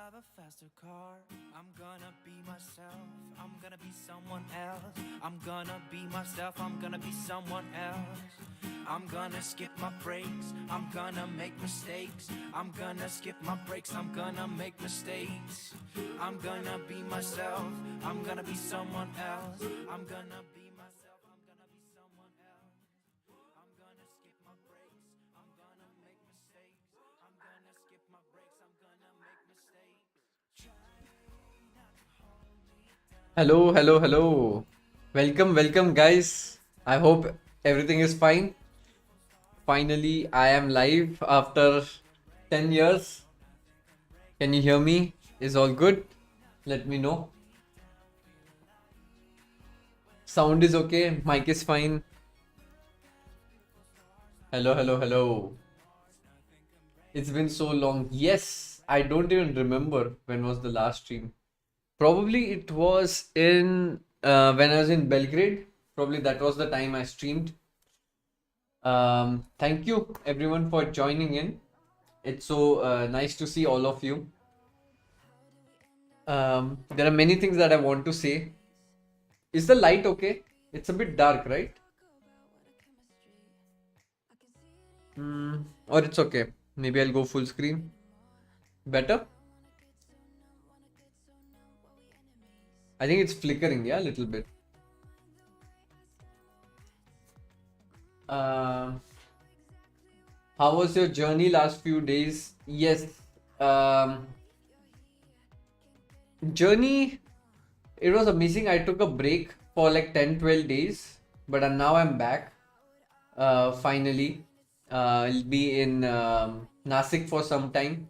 drive a faster car. I'm gonna be myself. I'm gonna be someone else. I'm gonna be myself. I'm gonna be someone else. I'm gonna skip my breaks. I'm gonna make mistakes. I'm gonna skip my breaks. I'm gonna make mistakes. I'm gonna be myself. I'm gonna be someone else. I'm gonna be myself. I'm gonna be someone else. I'm gonna skip my breaks. I'm gonna make mistakes. I'm gonna skip my breaks. I'm gonna make mistakes. Hello, hello, hello. Welcome, welcome, guys. I hope everything is fine. Finally, I am live after 10 years. Can you hear me? Is all good? Let me know. Sound is okay. Mic is fine. Hello, hello, hello. It's been so long. Yes, I don't even remember when was the last stream. Probably it was in when I was in Belgrade. Probably that was the time I streamed. Thank you everyone for joining in. It's so nice to see all of you. There are many things that I want to say. Is the light okay? It's a bit dark, right? Or it's okay. Maybe I'll go full screen. Better? I think it's flickering, yeah, a little bit. Um, how was your journey last few days? Yes. Um, journey, it was amazing. I took a break for like 10-12 days, but now I'm back. Finally, I'll be in Nasik for some time.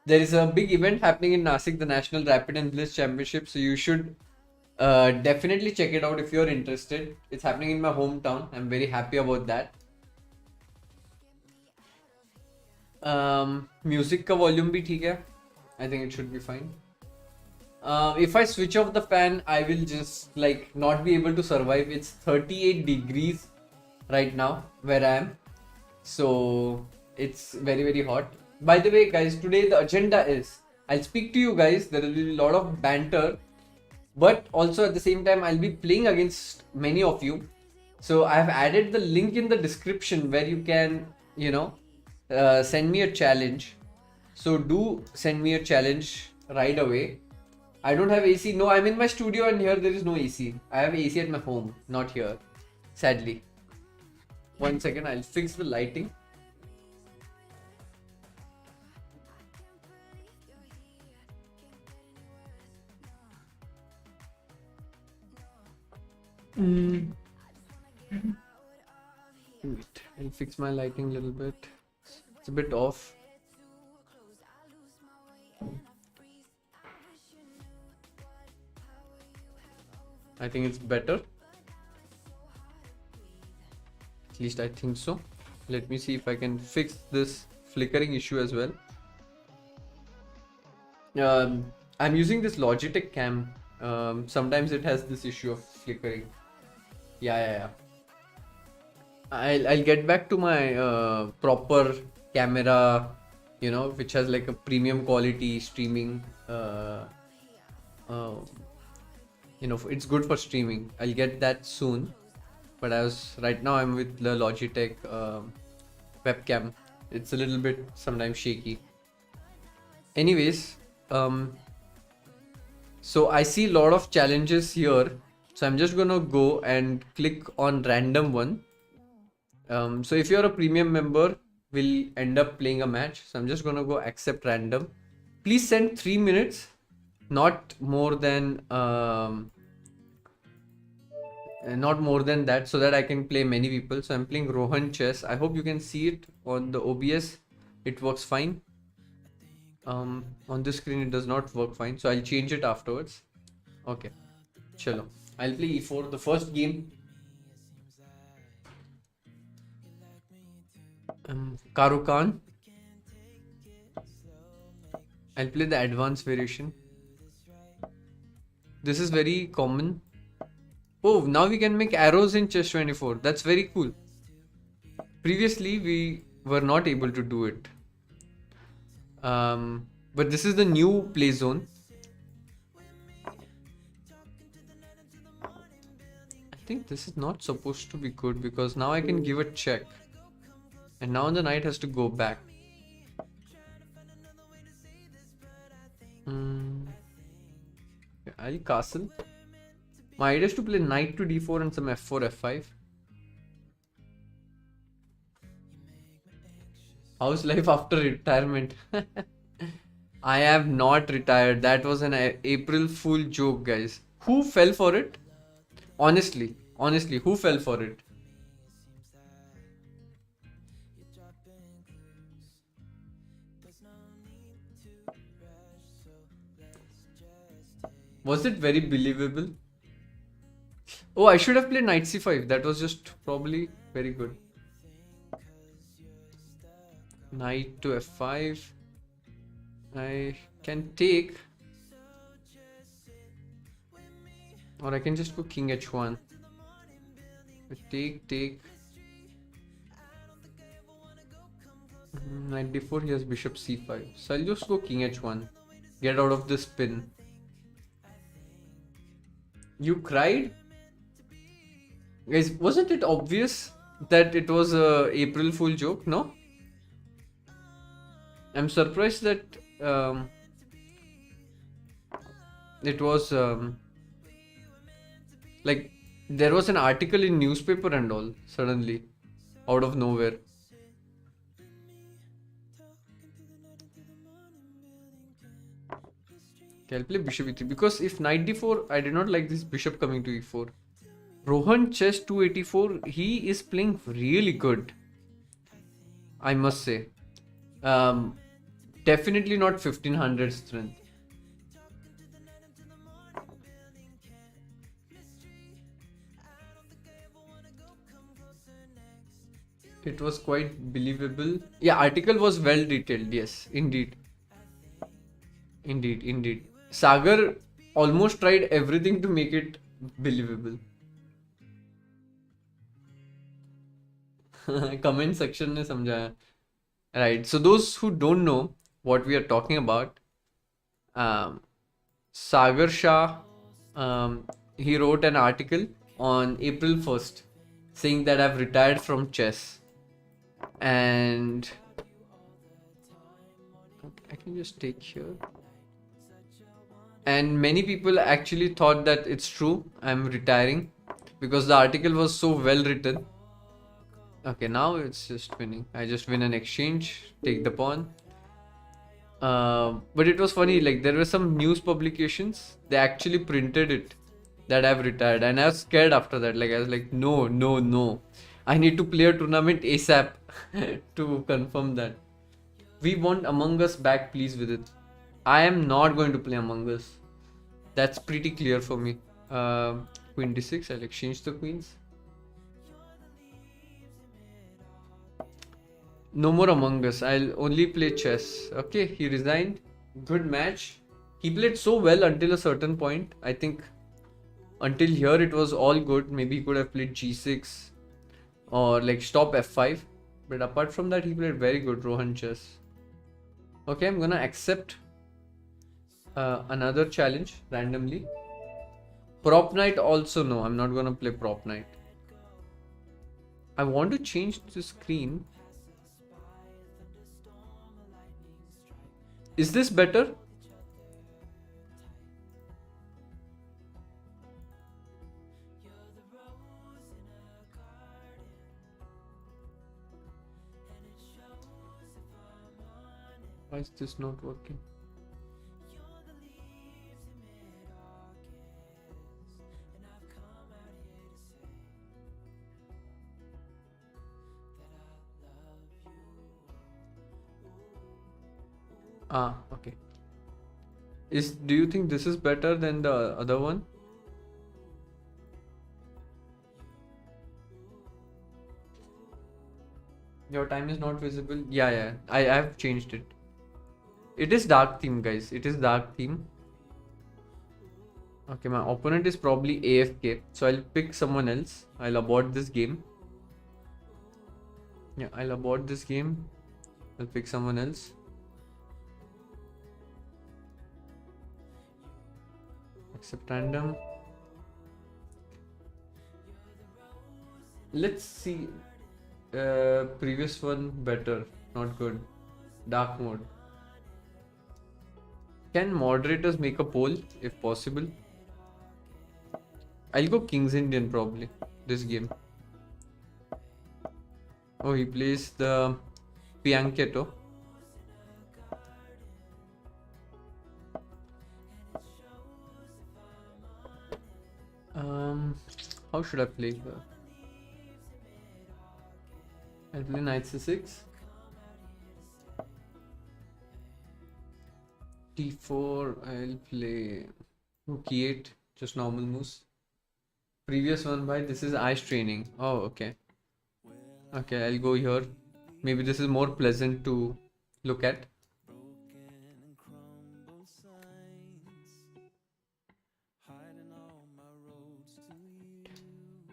There is a big event happening in Nasik, the National Rapid and Bliss Championship. So you should definitely check it out if you're interested. It's happening in my hometown. I'm very happy about that. Music का volume भी ठीक है. I think it should be fine. If I switch off the fan, I will just like not be able to survive. It's 38 degrees right now where I am. So it's very, very hot. By the way, guys, today the agenda is I'll speak to you guys. There will be a lot of banter, but also at the same time, I'll be playing against many of you. So I have added the link in the description where you can, send me a challenge. So do send me a challenge right away. I don't have AC. No, I'm in my studio and here there is no AC. I have AC at my home, not here, sadly. 1 second, I'll fix the lighting. Wait, I'll fix my lighting a little bit. It's a bit off. I think it's better. At least I think so. Let me see if I can fix this flickering issue as well. I'm using this Logitech cam. Sometimes it has this issue of flickering. Yeah. I'll get back to my proper camera, which has like a premium quality streaming. It's good for streaming. I'll get that soon. But right now I'm with the Logitech webcam. It's a little bit sometimes shaky. Anyways, so I see a lot of challenges here. So I'm just gonna go and click on random one. So if you're a premium member, we'll end up playing a match. So I'm just gonna go accept random. Please send 3 minutes, not more than that, so that I can play many people. So I'm playing Rohan chess. I hope you can see it on the OBS. It works fine. On this screen it does not work fine, so I'll change it afterwards. Okay, chalo. I'll play E4 the first game. Karukan. I'll play the advanced variation. This is very common. Oh, now we can make arrows in c24. That's very cool. Previously, we were not able to do it. But this is the new play zone. I think this is not supposed to be good because now I can give a check. And now the knight has to go back. I'll castle. My idea is to play knight to d4 and some f4, f5. How's life after retirement? I have not retired. That was an April Fool joke, guys. Who fell for it? Honestly, who fell for it? Was it very believable? Oh, I should have played knight c5. That was just probably very good. Knight to f5. I can take. Or I can just go king h1. Take. Knight d4, he has bishop c5. So I'll just go king h1. Get out of this pin. You cried? Guys, wasn't it obvious that it was a April Fool joke? No? I'm surprised that it was like there was an article in newspaper and all suddenly out of nowhere. Okay, I'll play bishop e3 because if knight d4, I did not like this bishop coming to e4. Rohan Chess 284, he is playing really good, I must say. Definitely not 1500 strength. It was quite believable. Yeah, article was well detailed. Yes, indeed. Sagar almost tried everything to make it believable. Comment section ने समझाया. Right. So those who don't know what we are talking about, Sagar Shah, he wrote an article on April 1st saying that I've retired from chess. And I can just take here. And many people actually thought that it's true, I'm retiring, because the article was so well written. Okay, now it's just winning. I just win an exchange, take the pawn. But it was funny, like there were some news publications, they actually printed it that I've retired, and I was scared after that. Like I was like, no, I need to play a tournament ASAP to confirm that. We want Among Us back, please, Vidit. I am not going to play Among Us. That's pretty clear for me. Queen d6, I'll exchange the queens. No more Among Us. I'll only play chess. Okay, he resigned. Good match. He played so well until a certain point. I think until here it was all good. Maybe he could have played g6 or like stop f5. But apart from that, he played very good Rohan chess. Okay, I'm gonna accept another challenge randomly. Prop knight also no. I'm not gonna play prop knight. I want to change the screen. Is this better? Why is this not working? Okay. Do you think this is better than the other one? Your time is not visible. Yeah. I have changed it. It is dark theme, guys. It is dark theme. Okay, my opponent is probably AFK. So I'll pick someone else. I'll abort this game. Yeah, I'll abort this game. I'll pick someone else. Accept random. Let's see. Previous one better, not good. Dark mode. Can moderators make a poll if possible? I'll go King's Indian probably this game. Oh, he plays the Pianketo. How should I play her? I'll play Knight C6. D4. I'll play Rook E8. Just normal moves. Previous one by this is ice training. Oh, okay. Okay, I'll go here. Maybe this is more pleasant to look at.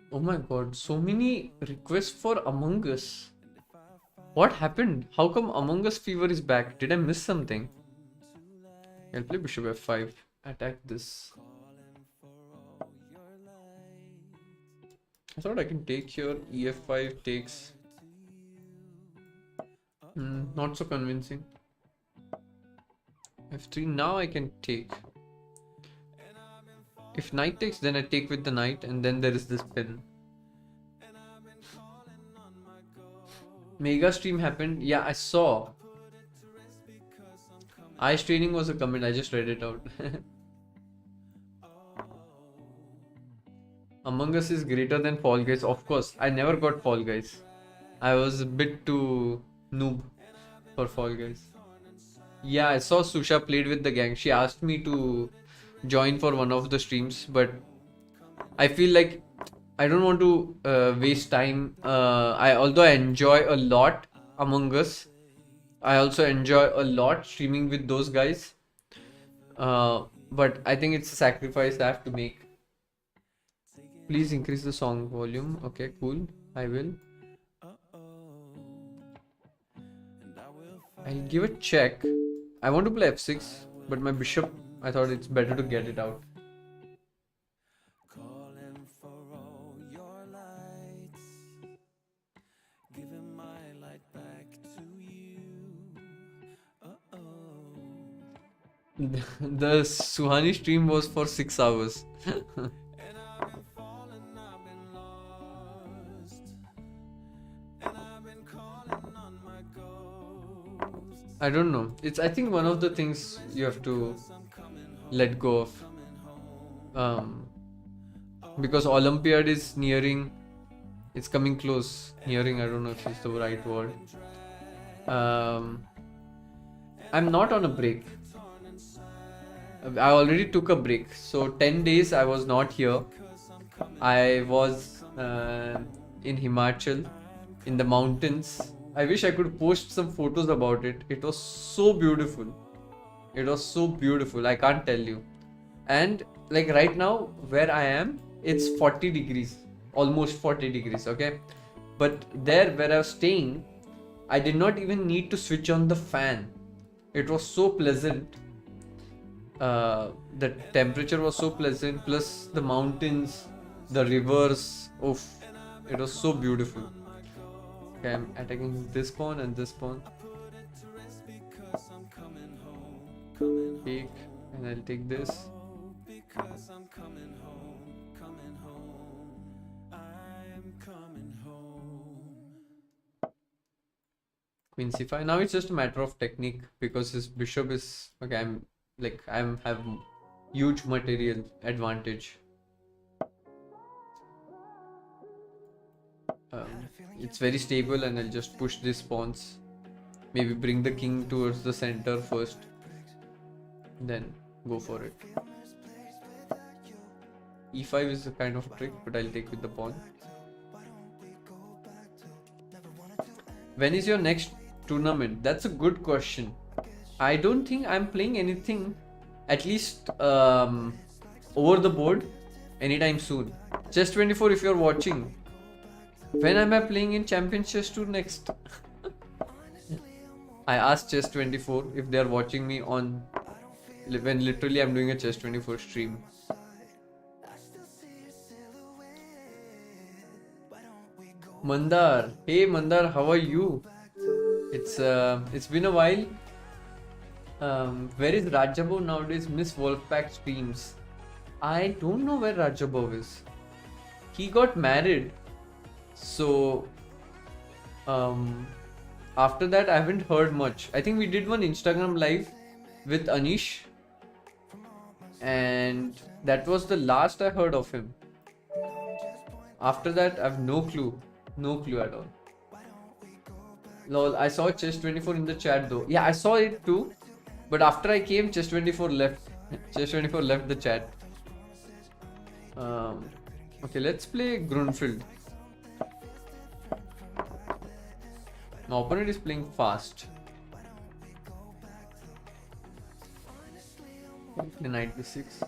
Oh my god, so many requests for Among Us. What happened? How come Among Us fever is back? Did I miss something? I'll play Bishop F5. Attack this. I thought I can take here. EF5 takes. Not so convincing. F3. Now I can take. If knight takes, then I take with the knight, and then there is this pin. Mega stream happened. Yeah, I saw. Ice training was a comment. I just read it out. Among Us is greater than Fall Guys. Of course, I never got Fall Guys. I was a bit too noob for Fall Guys. Yeah, I saw Susha played with the gang. She asked me to join for one of the streams, but I feel like I don't want to waste time. Although I enjoy a lot Among Us, I also enjoy a lot streaming with those guys. But I think it's a sacrifice I have to make. Please increase the song volume. Okay, cool. I will. I'll give a check. I want to play f6, but my bishop, I thought it's better to get it out. The Suhani stream was for 6 hours. I don't know. It's, I think, one of the things you have to let go of. Because Olympiad is nearing, it's coming close. Nearing, I don't know if it's the right word. I'm not on a break. I already took a break. So 10 days I was not here. I was in Himachal, in the mountains. I wish I could post some photos about it. It was so beautiful. It was so beautiful. I can't tell you. And like right now, where I am, it's 40 degrees. Almost 40 degrees, okay? But there where I was staying, I did not even need to switch on the fan. It was so pleasant. The temperature was so pleasant. Plus the mountains, the rivers. Oof. It was so beautiful. Okay, I'm attacking this pawn and this pawn. Take, and I'll take this. Queen c5. Now it's just a matter of technique because his bishop is okay. I'm have huge material advantage. It's very stable, and I'll just push these pawns. Maybe bring the king towards the center first, then go for it. E5 is a kind of trick, but I'll take with the pawn. When is your next tournament? That's a good question. I don't think I'm playing anything, at least over the board, anytime soon. Chess24, if you're watching, when am I playing in Champions Chess Tour next? I asked Chess24 if they're watching me on when literally I'm doing a Chess24 stream. Mandar. Hey Mandar, how are you? It's been a while. Where is Rajabov nowadays? Miss Wolfpack streams. I don't know where Rajabov is. He got married. So after that I haven't heard much. I think we did one Instagram live with Anish, and that was the last I heard of him. After that I have no clue. No clue at all. Lol, I saw Chess24 in the chat though. Yeah, I saw it too. But after I came, Chess24 left. Chess24 left the chat. Okay, let's play Grunfeld. My opponent is playing fast. Play knight b6.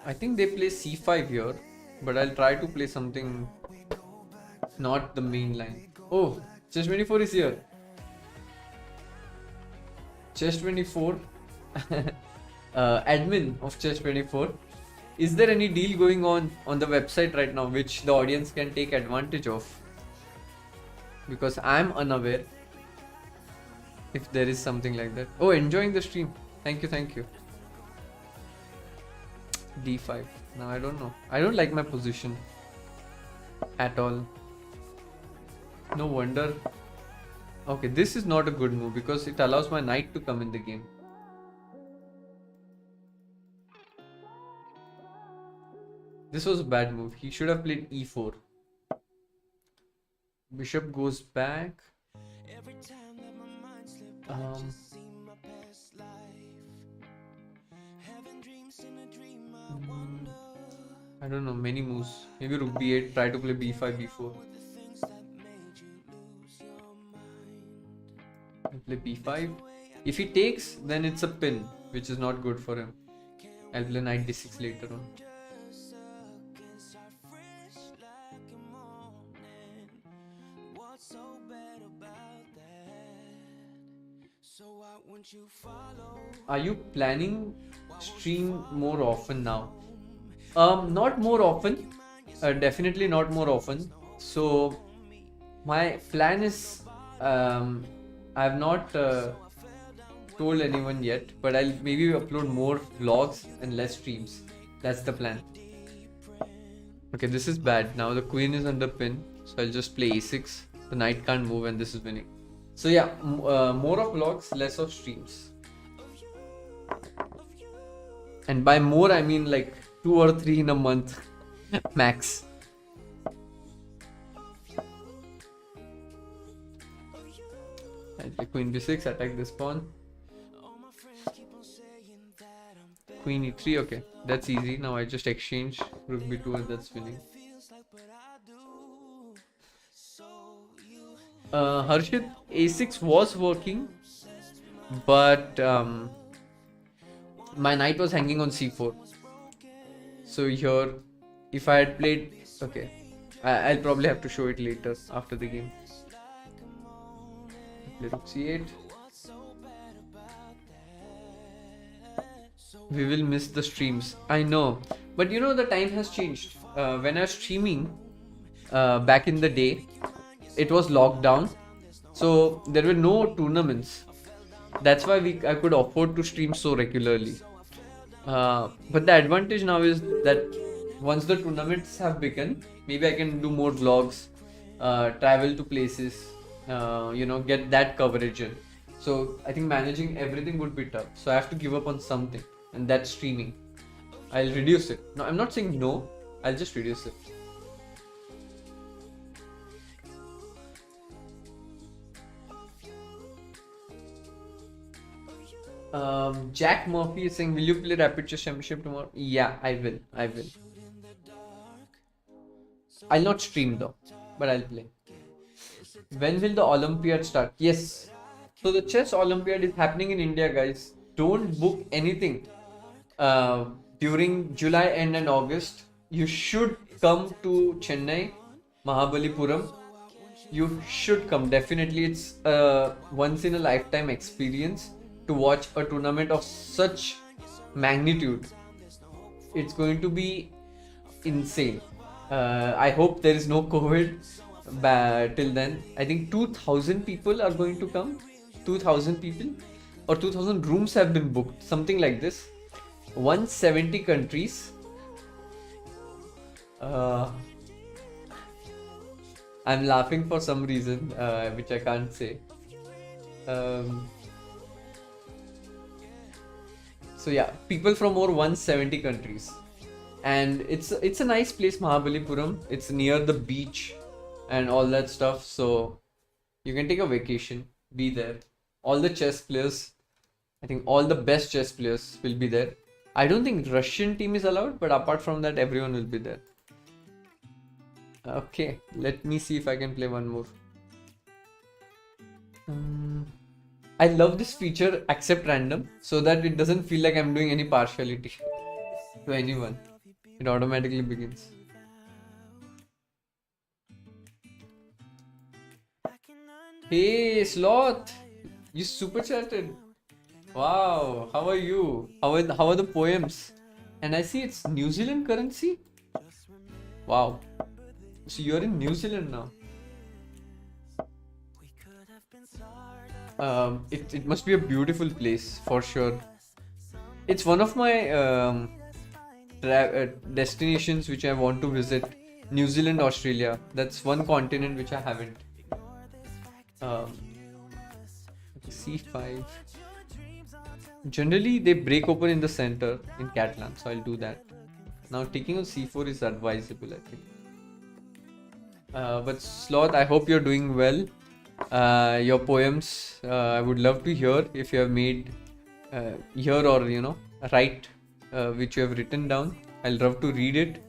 I think they play c5 here, but I'll try to play something not the main line. Oh, Chess24 is here. Chess24 admin of Chess24. Is there any deal going on the website right now which the audience can take advantage of? Because I'm unaware if there is something like that. Oh, enjoying the stream. Thank you, thank you. d5. Now I don't know. I don't like my position at all. No wonder. Okay, this is not a good move because it allows my knight to come in the game. This was a bad move. He should have played e4. Bishop goes back. I don't know, many moves. Maybe rook b8, try to play b5, b4. I'll play b5. If he takes, then it's a pin, which is not good for him. I'll play knight d6 later on. Are you planning stream more often now? Not more often. Definitely not more often. So my plan is, I have not told anyone yet, but I'll maybe upload more vlogs and less streams. That's the plan. Okay, this is bad. Now the queen is under pin, so I'll just play a6. The knight can't move and this is winning. So yeah, more of vlogs, less of streams. And by more I mean like 2 or 3 in a month max. I'll play queen b6, attack this pawn. Queen e3, okay, that's easy. Now I just exchange rook b2 and that's winning. Harshit, a6 was working, but my knight was hanging on c4. So here, if I had played, okay, I'll probably have to show it later after the game. Play rook c8. We will miss the streams. I know, but you know the time has changed. When I was streaming back in the day, it was locked down, so there were no tournaments. That's why I could afford to stream so regularly. But the advantage now is that once the tournaments have begun, maybe I can do more vlogs, travel to places, get that coverage in. So I think managing everything would be tough. So I have to give up on something, and that's streaming. I'll reduce it. No, I'm not saying no. I'll just reduce it. Jack Murphy is saying, will you play Rapid Chess Championship tomorrow? Yeah, I will. I'll not stream though, but I'll play. When will the Olympiad start? Yes. So the Chess Olympiad is happening in India, guys. Don't book anything during July end and August. You should come to Chennai, Mahabalipuram. You should come. Definitely, it's a once in a lifetime experience to watch a tournament of such magnitude. it's going to be insane. I hope there is no COVID till then. I think 2,000 people are going to come. 2,000 people or 2,000 rooms have been booked. Something like this. 170 countries. I'm laughing for some reason, which I can't say. So yeah, people from over 170 countries, and it's a nice place, Mahabalipuram. It's near the beach and all that stuff, so you can take a vacation, be there. All the chess players, I think all the best chess players will be there. I don't think Russian team is allowed, but apart from that, everyone will be there. Okay, let me see if I can play one more. I love this feature, accept random, so that it doesn't feel like I'm doing any partiality to anyone. It automatically begins. Hey Sloth, you super chatted. Wow, how are you? How are the poems? And I see it's New Zealand currency. Wow. So you're in New Zealand now. It must be a beautiful place for sure. It's one of my destinations which I want to visit. New Zealand, Australia. That's one continent which I haven't. C5. Generally, they break open in the center in Catalan, so I'll do that. Now, taking on C4 is advisable, I think. But Sloth, I hope you're doing well. Your poems, I would love to hear if you have made here or write which you have written down. I'll love to read it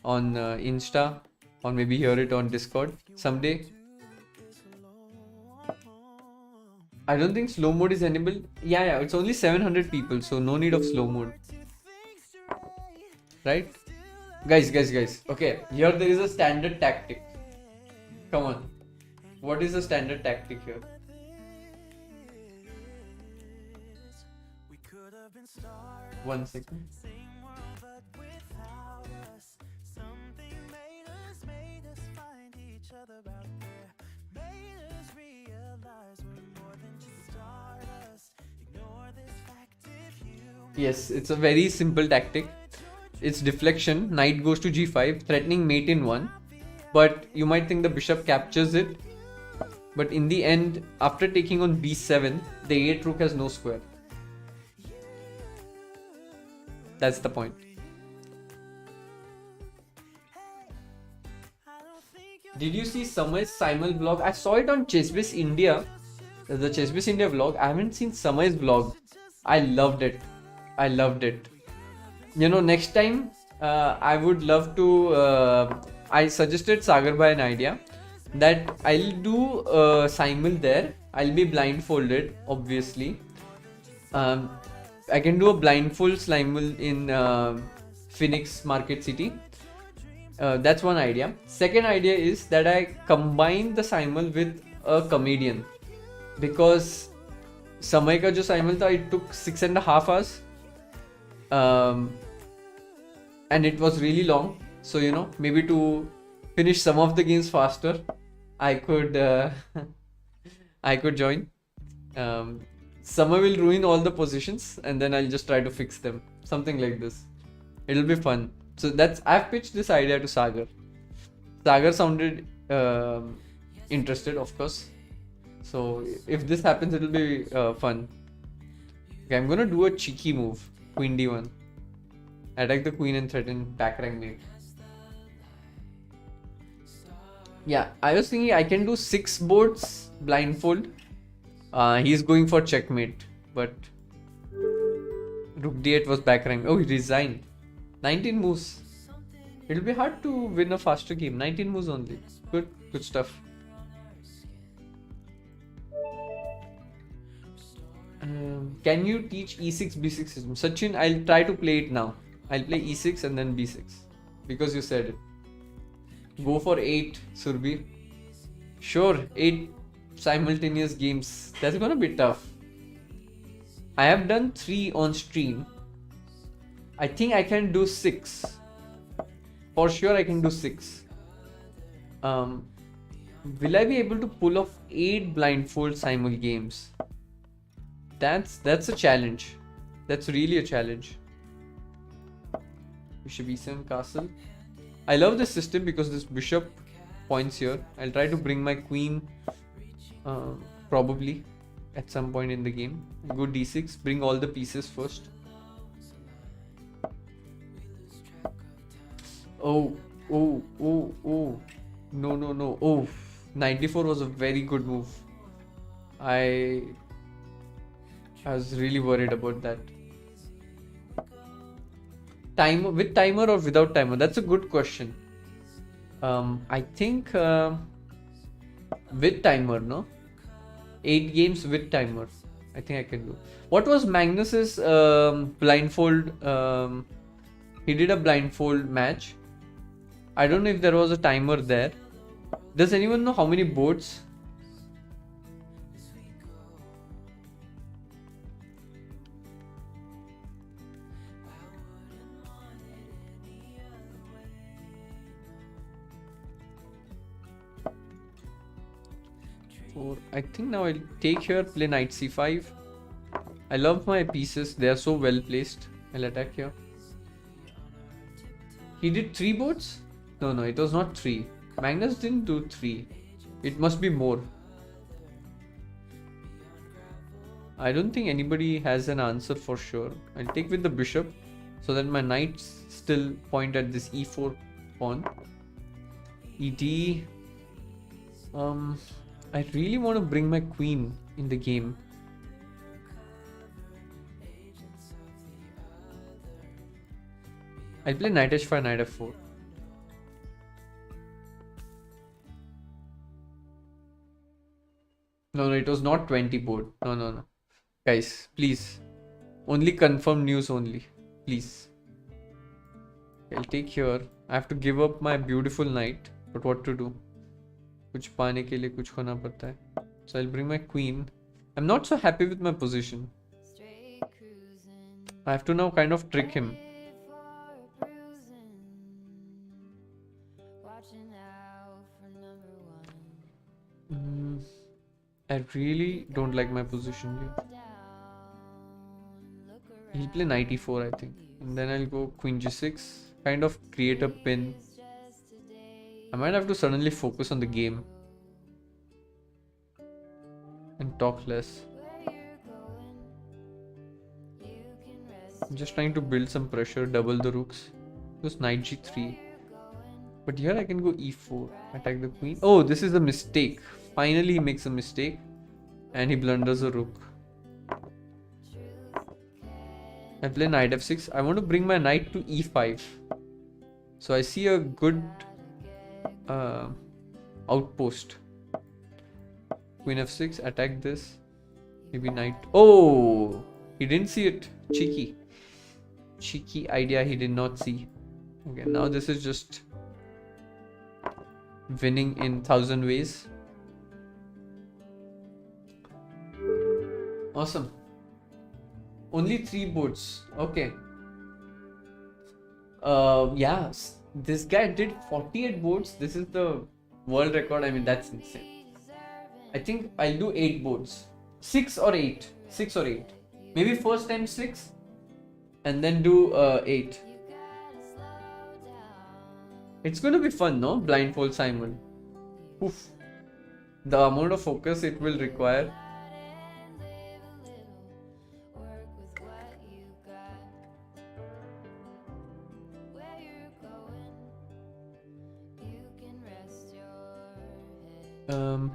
on Insta or maybe hear it on Discord someday. I don't think slow mode is enabled. Yeah, it's only 700 people, so no need of slow mode. Right? Guys. Okay, here there is a standard tactic. Come on. What is the standard tactic here? One second. Yes, it's a very simple tactic. It's deflection. Knight goes to g5, threatening mate in 1. But you might think the bishop captures it. But in the end, after taking on b7, the a8 rook has no square. That's the point. Did you see Samay's Simul vlog? I saw it on Chessbase India. The Chessbase India vlog. I haven't seen Samay's vlog. I loved it. Next time I would love to. I suggested Sagar Bhai an idea that I'll do Simul there. I'll be blindfolded, obviously. I can do a blindfold Simul in Phoenix Market City. That's one idea. Second idea is that I combine the Simul with a comedian, because Samay ka jo Simul tha, it took 6.5 hours. And it was really long. So, maybe to finish some of the games faster, I could join. Summer will ruin all the positions and then I'll just try to fix them. Something like this. It'll be fun. So I've pitched this idea to Sagar. Sagar sounded interested, of course. So if this happens, it'll be fun. Okay, I'm gonna do a cheeky move. Queen d1. Attack the queen and threaten back rank mate. Yeah, I was thinking I can do 6 boards blindfold. He's going for checkmate, but rook d8 was back rank. Oh, he resigned. 19 moves. It'll be hard to win a faster game. 19 moves only. Good stuff. Can you teach e6 b6 system? Sachin, I'll try to play it now. I'll play e6 and then b6 because you said it. Go for 8, Surbi. Sure, 8 simultaneous games. That's gonna be tough. I have done 3 on stream. I think I can do 6. For sure I can do 6. Will I be able to pull off 8 blindfold simul games? That's a challenge. That's really a challenge. Bishop e7 castle. I love this system because this bishop points here. I'll try to bring my queen probably at some point in the game. Go d6, bring all the pieces first. Oh. No. Oh, 94 was a very good move. I was really worried about that. Timer, with timer or without timer? That's a good question. I think with timer, no? 8 games with timer. I think I can do. What was Magnus's blindfold? He did a blindfold match. I don't know if there was a timer there. Does anyone know how many boards? I think now I'll take here, play knight c5. I love my pieces, they are so well placed. I'll attack here. He did 3 boards? No, it was not 3. Magnus didn't do 3. It must be more. I don't think anybody has an answer for sure. I'll take with the bishop so that my knights still point at this e4 pawn. ed. I really want to bring my queen in the game. I'll play knight h5, knight f4. No, it was not 20 board. No. Guys, please. Only confirm news only. Please. I'll take here. I have to give up my beautiful knight. But what to do? कुछ पाने के लिए कुछ होना पड़ता है. So I'll bring my queen. I'm not so happy with my position. I have to now kind of trick him. I really don't like my position here. He'll play knight e4, I think. And then I'll go queen g6. Kind of create a pin. I might have to suddenly focus on the game. And talk less. I'm just trying to build some pressure, double the rooks. Just knight g3. But here I can go e4. Attack the queen. Oh, this is a mistake. Finally he makes a mistake. And he blunders a rook. I play knight f6. I want to bring my knight to e5. So I see a good outpost. Queen f6. Attack this. Maybe knight. Oh! He didn't see it. Cheeky. Cheeky idea he did not see. Okay, now this is just winning in 1,000 ways. Awesome. Only 3 boards. Okay. Yeah. This guy did 48 boards. This is the world record. I mean, that's insane. I think I'll do 8 boards. 6 or 8. 6 or 8. Maybe first time 6. And then do 8. It's going to be fun, no? Blindfold Simon. Oof. The amount of focus it will require.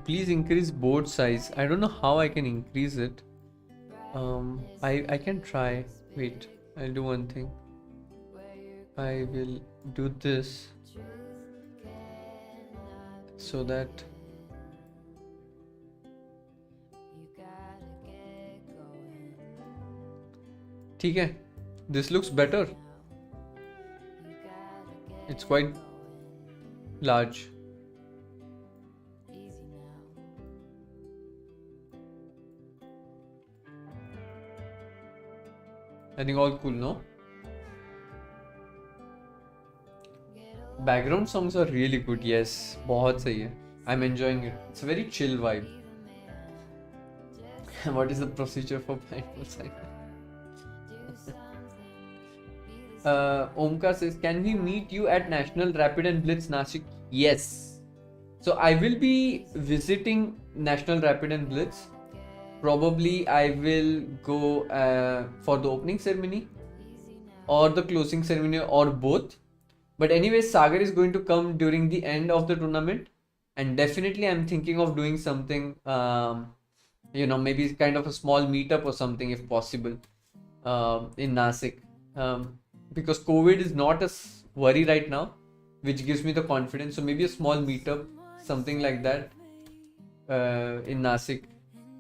Please increase board size. I don't know how I can increase it. I can try. Wait, I'll do one thing. I will do this so that ठीक है. This looks better. It's quite large. I think all cool, no? Background songs are really good. Yes, बहुत सही है. I'm enjoying it. It's a very chill vibe. What is the procedure for blindfold cycle? Omkar says, can we meet you at National Rapid and Blitz Nashik? Yes. So I will be visiting National Rapid and Blitz. Probably I will go for the opening ceremony or the closing ceremony or both. But anyway, Sagar is going to come during the end of the tournament, and definitely I'm thinking of doing something, maybe kind of a small meetup or something if possible, in Nasik, because COVID is not a worry right now, which gives me the confidence. So maybe a small meetup, something like that, in Nasik.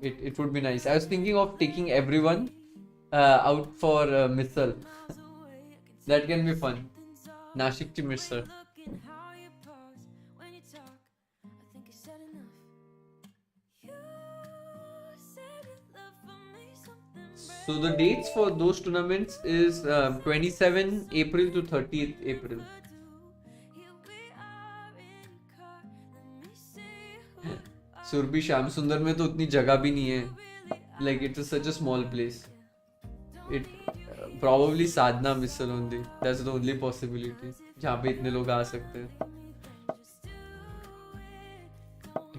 It would be nice. I was thinking of taking everyone out for Missile. That can be fun. Nashik to Missile. So the dates for those tournaments is 27 April to 30th April. Surabhi Shyam सुंदर में तो उतनी जगह भी नहीं है. Like it is such a small place. It probably Sadhana misal only. That's the only possibility. जहाँ पे इतने लोग आ सकते हैं.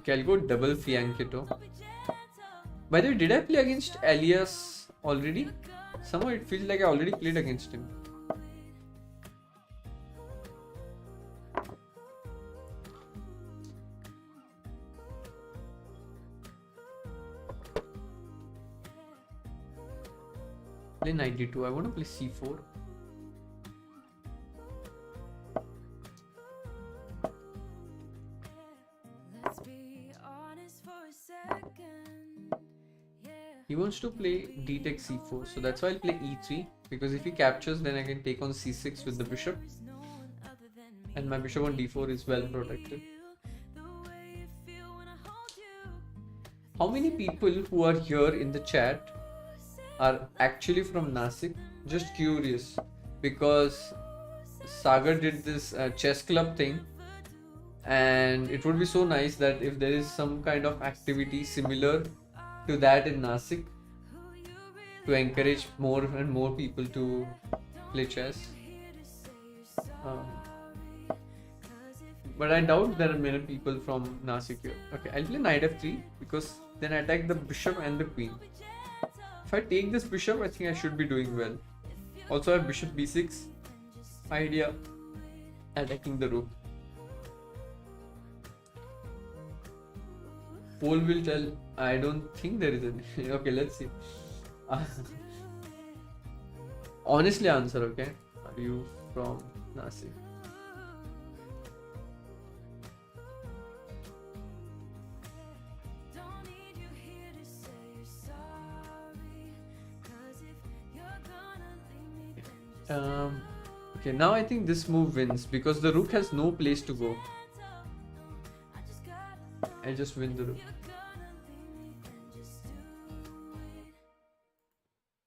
I'll go double Fianchetto. By the way, did I play against Elias already? Somehow it feels like I already played against him. Play 92. I want to play c4. He wants to play d-tech c4, so that's why I'll play e3, because if he captures, then I can take on c6 with the bishop, and my bishop on d4 is well protected. How many people who are here in the chat are actually from Nasik? Just curious, because Sagar did this chess club thing, and it would be so nice that if there is some kind of activity similar to that in Nasik, to encourage more and more people to play chess. But I doubt there are many people from Nasik here. Okay, I'll play knight f3, because then I attack the bishop and the queen. If I take this bishop, I think I should be doing well. Also, I have bishop b6. Idea attacking the rook. Poll will tell. I don't think there is any. Okay, let's see. Honestly answer, okay? Are you from Nasik? Okay, now I think this move wins because the rook has no place to go. I just win the rook.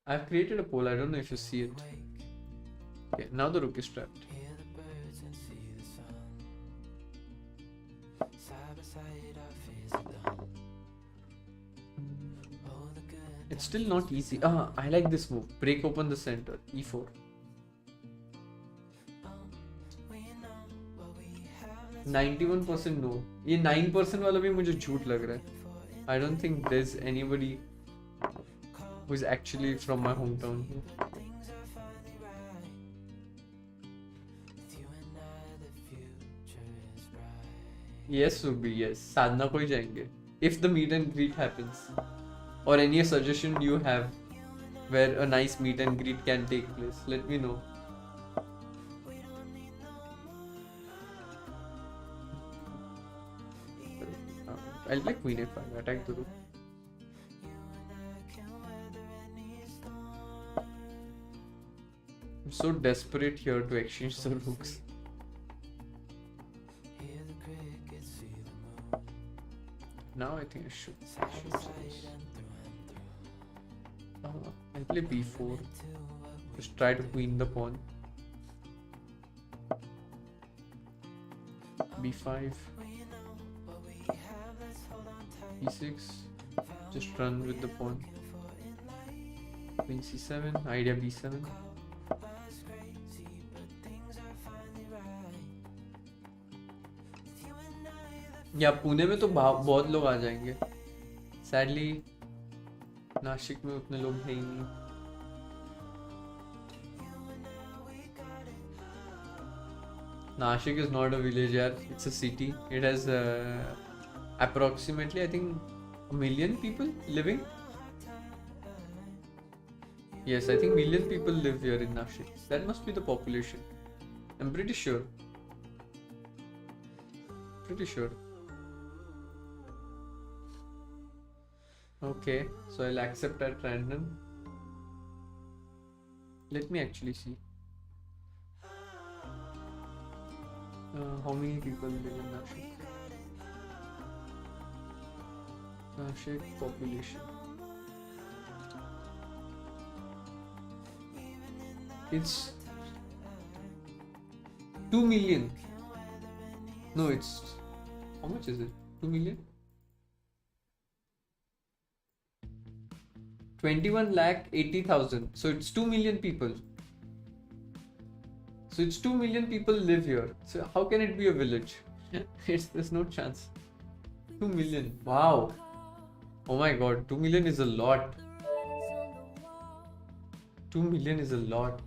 I've created a poll, I don't know if you see it. Okay, now the rook is trapped. It's still not easy. I like this move. Break open the center. e4. 91% no. ये 9% वाला भी मुझे झूठ लग रहा है. I don't think there's anybody who is actually from my hometown. Yes, Surbi, yes. Sadhana को ही जाएंगे. If the meet and greet happens, or any suggestion you have where a nice meet and greet can take place, let me know. I'll play queen f5, attack the rook. I'm so desperate here to exchange the rooks. Now I think I should. I'll play b4. Just try to queen the pawn. b5, e6, just run with the pawn. Queen c7, idea b7. या पुणे में तो बहुत लोग आ जाएंगे, sadly Nashik में उतने लोग हैं ही नहीं. Nashik is not a village, yaar. It's a city. It has approximately, I think, 1 million people living. Yes, I think 1 million people live here in Nashik. That must be the population. I'm pretty sure. Pretty sure. Okay, so I'll accept at random. Let me actually see. How many people live in Nashik? Nashik population. It's 2 million. No, it's how much is it? 2 million? 21,80,000. So it's 2 million people. So it's 2 million people live here. So how can it be a village? There's no chance. 2 million. Wow. Oh my god, 2 million is a lot. 2 million is a lot.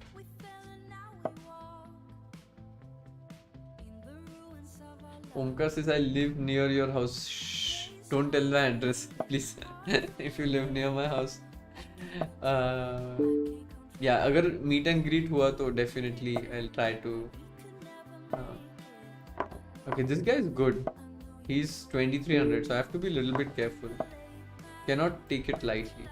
Omkar says, I live near your house. Shh, don't tell my address, please. If you live near my house. Yeah, अगर meet and greet हुआ तो definitely I'll try to. Okay, this guy is good. He's 2300, so I have to be a little bit careful. Cannot take it lightly.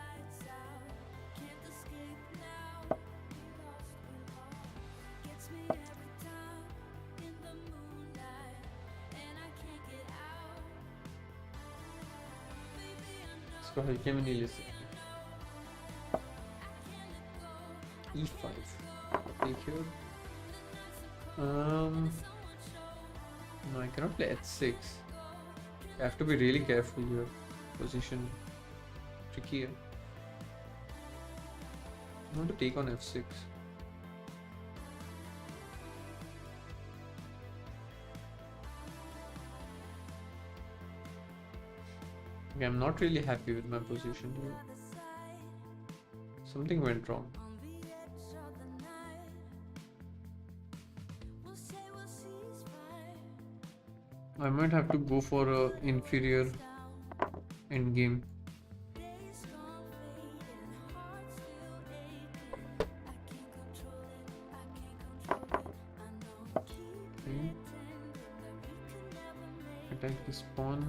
इसको हल्के में नहीं ले सकते. E5. Take here. No, I cannot play h6. I have to be really careful here. Position tricky here. I want to take on f6. Okay, I'm not really happy with my position here. Something went wrong. I might have to go for a inferior endgame. Okay. Attack this pawn.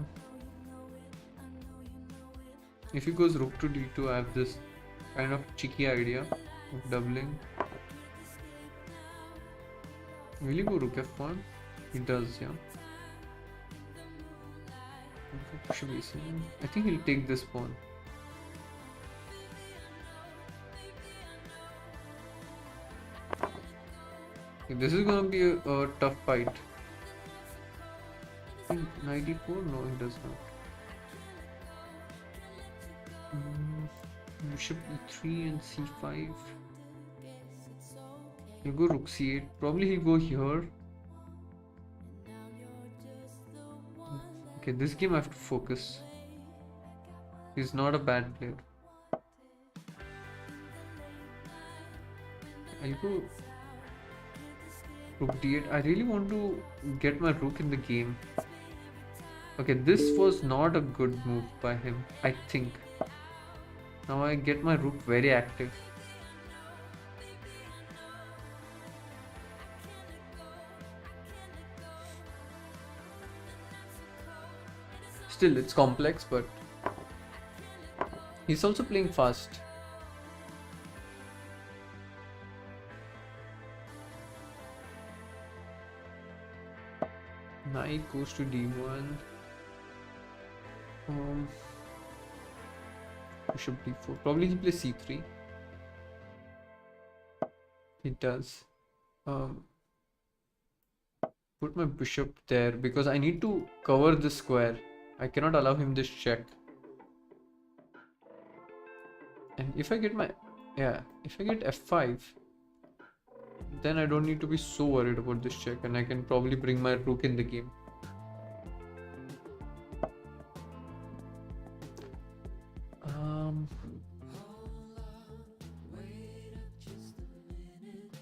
If he goes rook to d2, I have this kind of cheeky idea of doubling. Will he go rook f1? He does, yeah. I think he'll take this pawn. Okay, this is gonna be a tough fight. I think knight e4? No, he does not. Bishop e3 and c5. He'll go rook c8. Probably he'll go here. Okay, this game I have to focus. He's not a bad player. I'll go rook d8. I really want to get my rook in the game. Okay, this was not a good move by him, I think. Now I get my rook very active. Still, it's complex, but he's also playing fast. Knight goes to d1. Bishop d4. Probably he plays c3. He does. put my bishop there because I need to cover this square. I cannot allow him this check. And if I get if I get f5, then I don't need to be so worried about this check, and I can probably bring my rook in the game.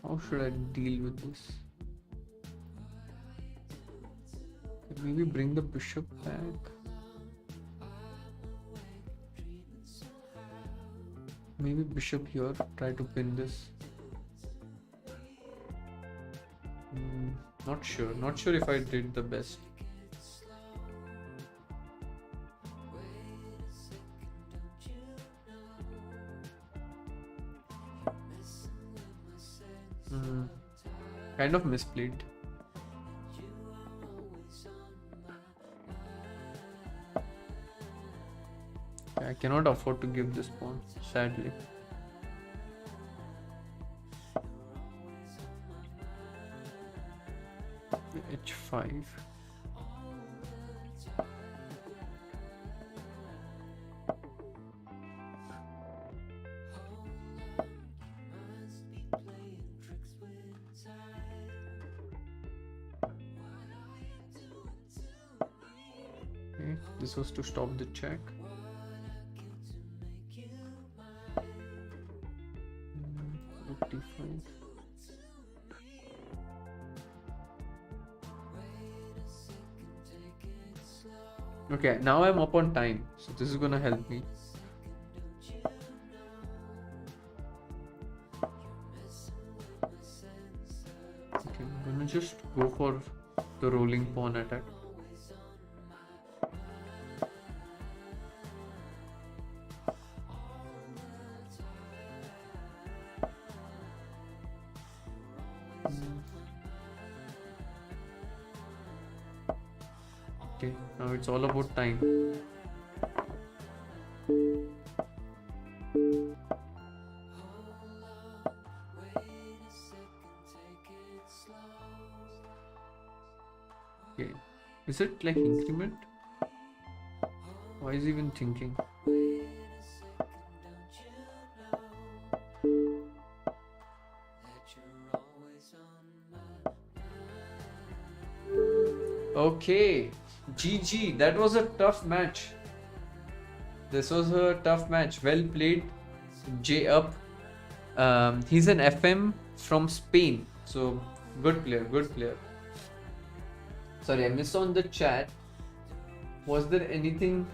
How should I deal with this? Maybe bring the bishop back. Maybe bishop here, try to pin this. Not sure if I did the best. Kind of misplayed. I cannot afford to give this pawn, sadly. h5. Okay, this was to stop the check. Okay, now I'm up on time, so this is gonna help me. Okay, I'm gonna just go for the rolling pawn attack. Okay, now it's all about time. Okay, is it like increment? Why is he even thinking? Okay. GG, that was a tough match. This was a tough match. Well played, J up. He's an FM from Spain, so good player, good player. Sorry, I missed on the chat. Was there anything?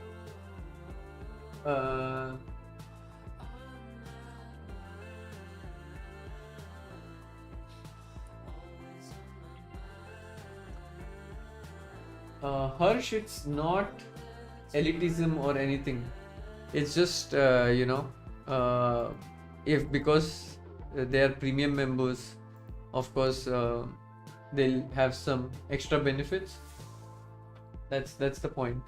Harsh, it's not elitism or anything. It's just if because they are premium members, of course they'll have some extra benefits. That's the point.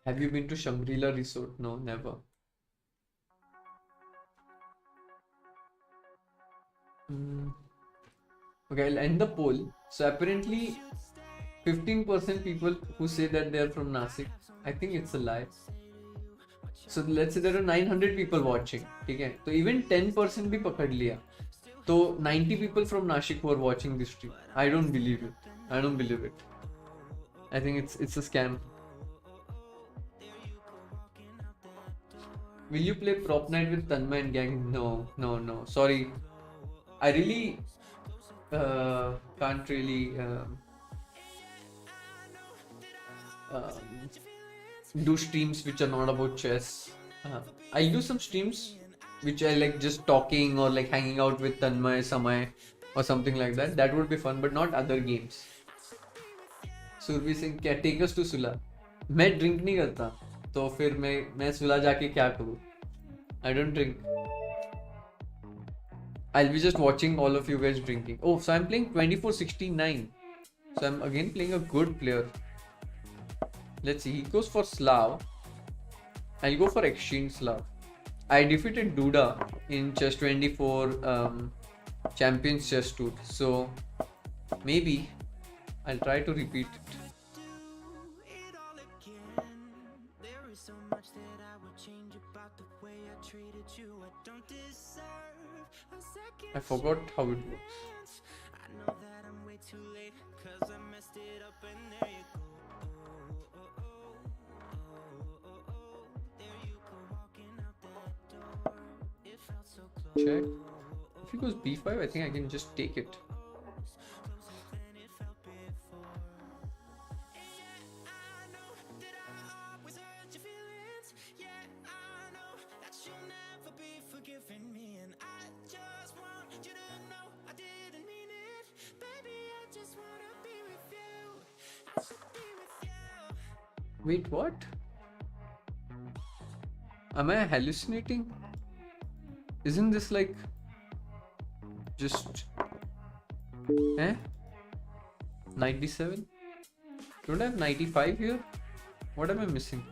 Have you been to Shangri-La Resort? No, never. Okay, I'll end the poll. So apparently 15% people who say that they are from Nasik. I think it's a lie. So let's say there are 900 people watching. Okay? So even 10% भी पकड़ लिया. So 90 people from Nashik who are watching this stream. I don't believe it. I don't believe it. I think it's a scam. Will you play Prop Night with Tanmay and gang? No. Sorry. I really can't really do streams which are not about chess. I'll do some streams which I like just talking or like hanging out with Tanmay, Samay or something like that. That would be fun, but not other games. Survi Singh, क्या take us to Sula? मैं drink नहीं करता. तो फिर मैं सुला जाके क्या करूँ? I don't drink. I'll be just watching all of you guys drinking. Oh, so I'm playing 2469. So I'm again playing a good player. Let's see. He goes for Slav. I'll go for exchange Slav. I defeated Duda in chess 24 Champions Chess Tour, so maybe I'll try to repeat it. it all again. There is so much that I would change about the way I treated you. I don't deserve a second I forgot how it works. chance. I know that I'm way too late, cause I messed it up and there you go. There you go walking out that door. It felt so close. Check. If he goes b5, I think I can just take it. Closer than it felt before. And yeah, I know that I always hurt your feelings. Yeah, I know that you'll never be forgiving me. And I just want you to know I didn't mean it. Baby, I just wanna be with you. I should be with you. Wait, what? Am I hallucinating? Isn't this like just knight d7? Don't I have 95 here? What am I missing?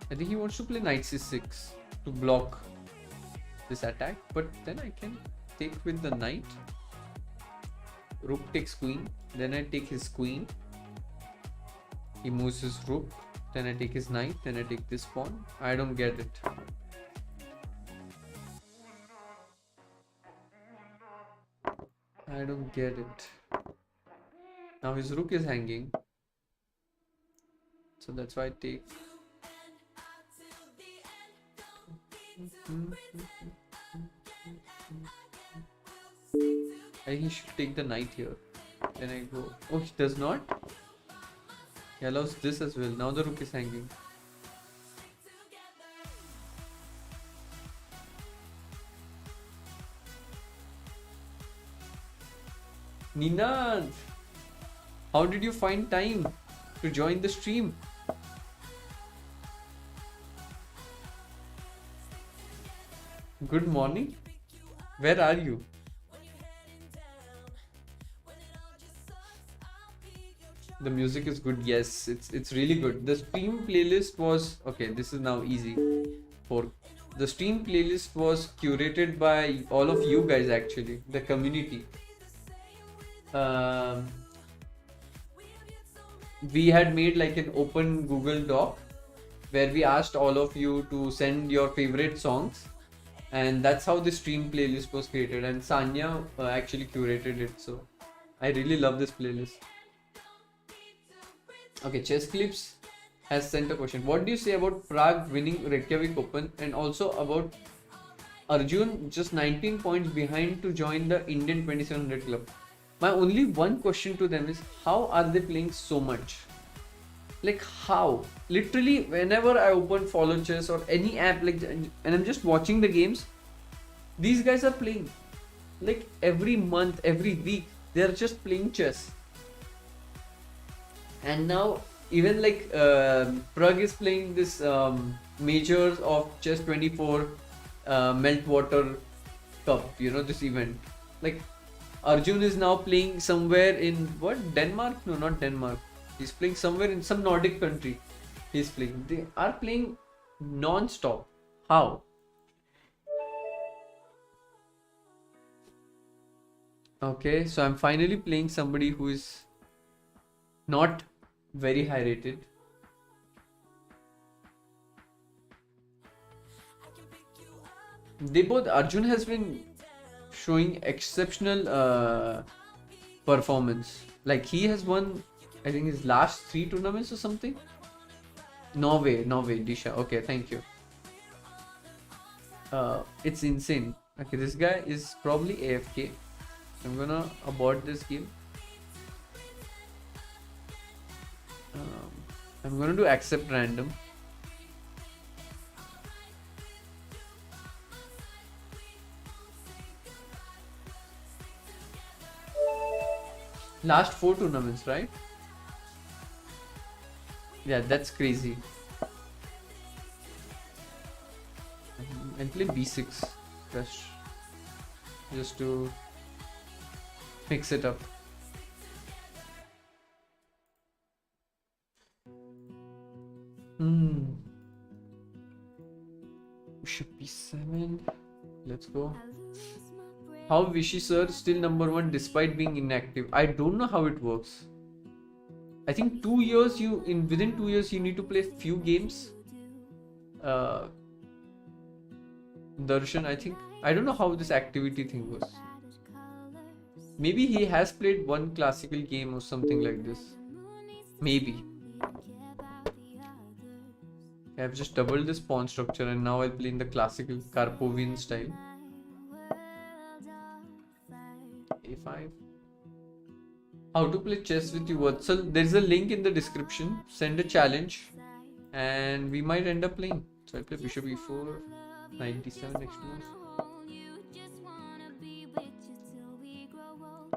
I think he wants to play knight c6 to block this attack, but then I can take with the knight. Rook takes queen, then I take his queen. He moves his rook, then I take his knight, then I take this pawn. I don't get it. I don't get it. Now his rook is hanging, so that's why I take. I think he should take the knight here. Then I go. Oh, he does not. He allows this as well. Now the rook is hanging. Ninad, how did you find time to join the stream? Good morning. Where are you? The music is good. Yes, it's really good. The stream playlist was okay. This is now easy. For the stream playlist was curated by all of you guys, actually, the community. We had made like an open Google Doc where we asked all of you to send your favorite songs, and that's how the stream playlist was created. And Sanya actually curated it, so I really love this playlist. Okay, Chess Clips has sent a question. What do you say about Prague winning Reykjavik Open, and also about Arjun just 19 points behind to join the Indian 2700 club? My only one question to them is, how are they playing so much? Like how? Literally, whenever I open Follow Chess or any app, like, and I'm just watching the games, these guys are playing. Like every month, every week, they are just playing chess. And now even like Prague is playing this majors of chess 24 Meltwater Cup, you know, this event. Like Arjun is now playing somewhere in what? Denmark? No, not Denmark. He's playing somewhere in some Nordic country. He's playing. They are playing non-stop. How? Okay, so I'm finally playing somebody who is not very high rated. They both, Arjun has been showing exceptional performance. Like he has won, I think, his last 3 tournaments or something. Norway, Disha. Okay, thank you. It's insane. Okay, this guy is probably AFK. I'm gonna abort this game. I'm gonna do accept random. Last 4 tournaments, right? Yeah, that's crazy. I'll play b6 just to mix it up. Bishop b7. Let's go. How Vishy sir still number 1 despite being inactive? I don't know how it works. I think 2 years within 2 years you need to play few games. Darshan, I don't know how this activity thing was. Maybe he has played one classical game or something like this. Maybe. I've just doubled this pawn structure and now I'll play in the classical Karpovian style. A5. How to play chess with you, Vatsal? There's a link in the description. Send a challenge and we might end up playing. So I'll play bishop e4, knight d7 next move.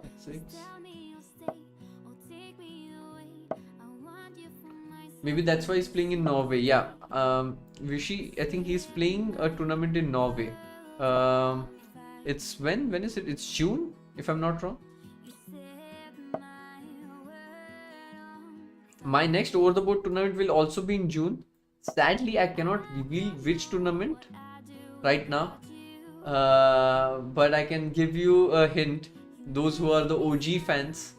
F6. Maybe that's why he's playing in Norway. Yeah, Vishy, I think he's playing a tournament in Norway. It's when is it? It's June, if I'm not wrong. My next over the board tournament will also be in June. Sadly, I cannot reveal which tournament right now, but I can give you a hint. Those who are the OG fans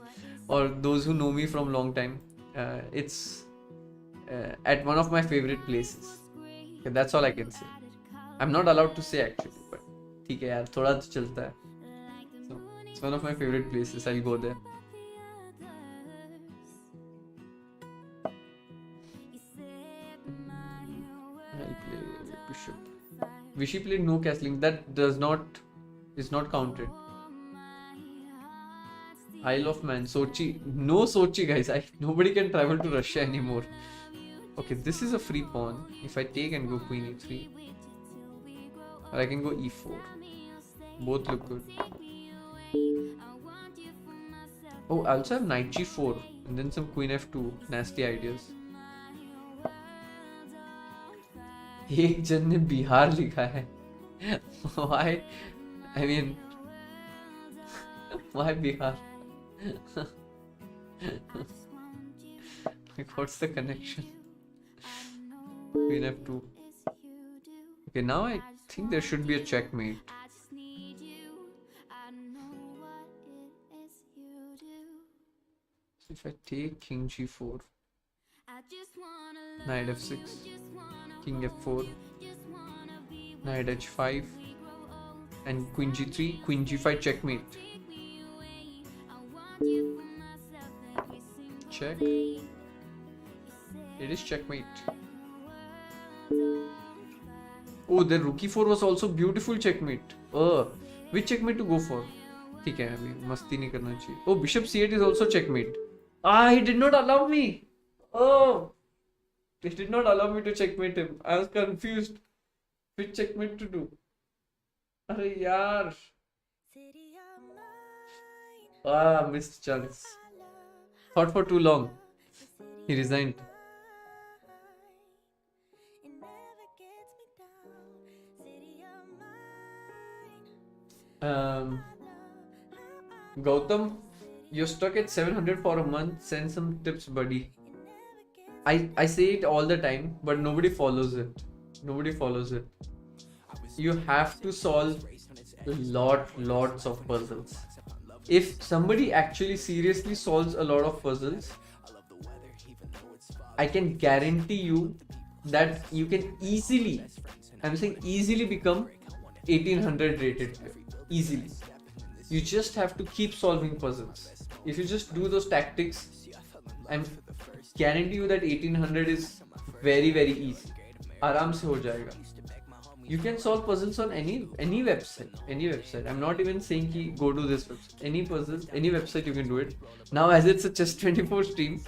or those who know me from long time, it's at one of my favorite places. Okay, that's all I can say. I'm not allowed to say actually, but ठीक है यार, थोड़ा तो चलता है. So it's one of my favorite places. I'll go there. I'll play bishop. Vishy played no castling. That is not counted. Isle of Man, Sochi. No Sochi, guys. Nobody can travel to Russia anymore. Okay, this is a free pawn. If I take and go queen e3, or I can go e4. Both look good. Oh, I also have knight g4 and then some queen f2. Nasty ideas. एक जन ने बिहार लिखा है. Why? I mean, why Bihar? Like, what's the connection? Queen f2. Okay, now I think there should be a checkmate. So if I take king g4, knight f6, king f4, knight h5, and queen g3, queen g5 checkmate. Check. It is checkmate. Oh, the rook e4 was also beautiful checkmate. Which checkmate to go for? ठीक है, अभी मस्ती नहीं करना चाहिए. Oh, bishop c8 is also checkmate. He did not allow me. Oh, he did not allow me to checkmate him. I was confused. Which checkmate to do? अरे यार. Missed chance. Thought for too long. He resigned. Gautam, you're stuck at 700 for a month. Send some tips, buddy. I say it all the time, but nobody follows it. Nobody follows it. You have to solve lots of puzzles. If somebody actually seriously solves a lot of puzzles, I can guarantee you that you can easily, I'm saying easily, become 1800 rated player. Easily. You just have to keep solving puzzles. If you just do those tactics, I'm guarantee you that 1800 is very easy. आराम से हो जाएगा. You can solve puzzles on any website. I'm not even saying ki go to this website. Any puzzles, any website you can do it. Now, as it's a c24 stream,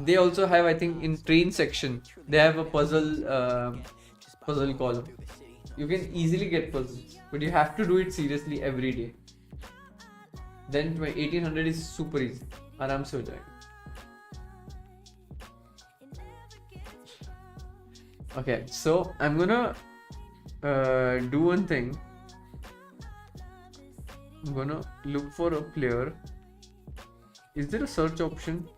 they also have, I think, in train section, they have a puzzle column. You can easily get puzzles, but you have to do it seriously every day. Then 1800 is super easy. आराम से हो जाएगा. Okay, so I'm gonna do one thing. I'm gonna look for a player Is there a search option?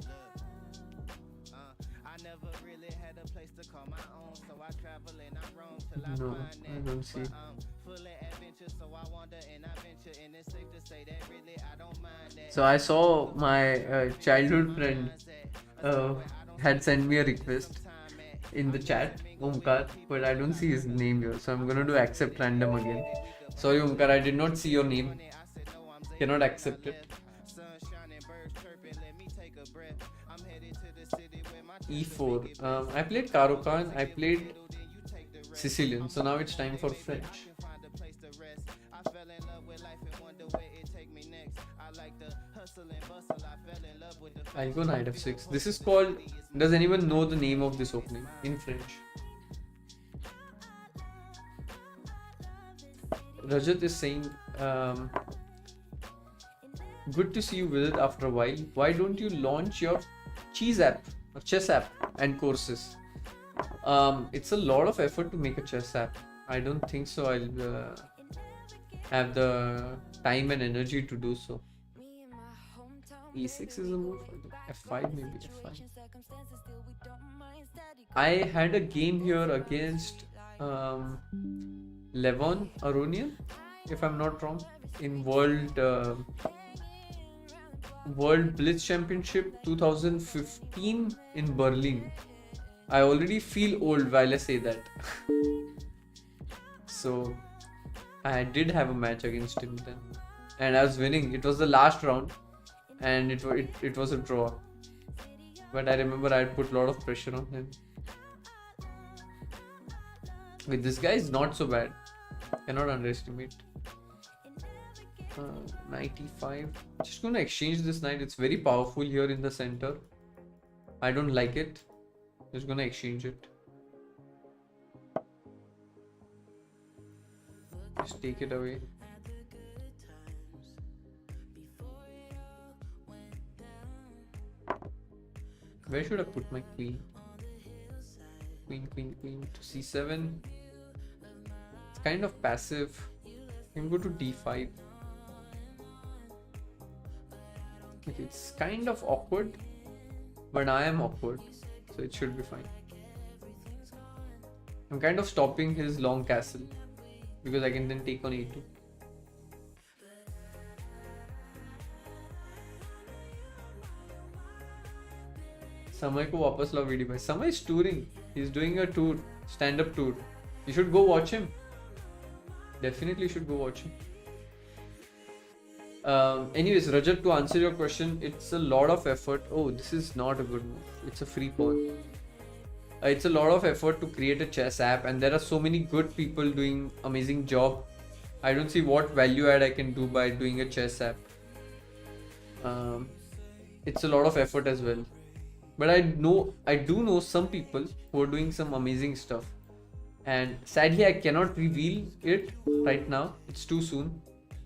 No, I don't see. So I saw my childhood friend had sent me a request in the chat, Omkar, but I don't see his name here, so I'm gonna do accept random again. Sorry, Omkar, I did not see your name. Cannot accept it. E4. I played Karokan, I played Sicilian, so now it's time for French. I'll go knight f6. This is called. Does anyone know the name of this opening in French? Rajat is saying, good to see you, Vidit, after a while. Why don't you launch your cheese app or chess app and courses? It's a lot of effort to make a chess app. I don't think so. I'll have the time and energy to do so. E6 is a move. F5 maybe. F5. I had a game here against Levon Aronian, if I'm not wrong, in World Blitz Championship 2015 in Berlin. I already feel old while I say that. So I did have a match against him then, and I was winning. It was the last round, and it was a draw. But I remember I had put a lot of pressure on him. With this guy is not so bad. Cannot underestimate. 95. Just gonna exchange this knight. It's very powerful here in the center. I don't like it. Just gonna exchange it. Just take it away. Where should I put my queen? Queen to c7. It's kind of passive. I can go to d5. It's kind of awkward, but I am awkward, so it should be fine. I'm kind of stopping his long castle because I can then take on a2. Samay ko wapas lao video bhai. Samay is touring. He's doing a tour, stand-up tour. You should go watch him. Definitely should go watch him. Anyways, Rajat, to answer your question, it's a lot of effort. Oh, this is not a good move. It's a free pawn. It's a lot of effort to create a chess app, and there are so many good people doing amazing job. I don't see what value add I can do by doing a chess app. It's a lot of effort as well. But I do know some people who are doing some amazing stuff. And sadly, I cannot reveal it right now. It's too soon.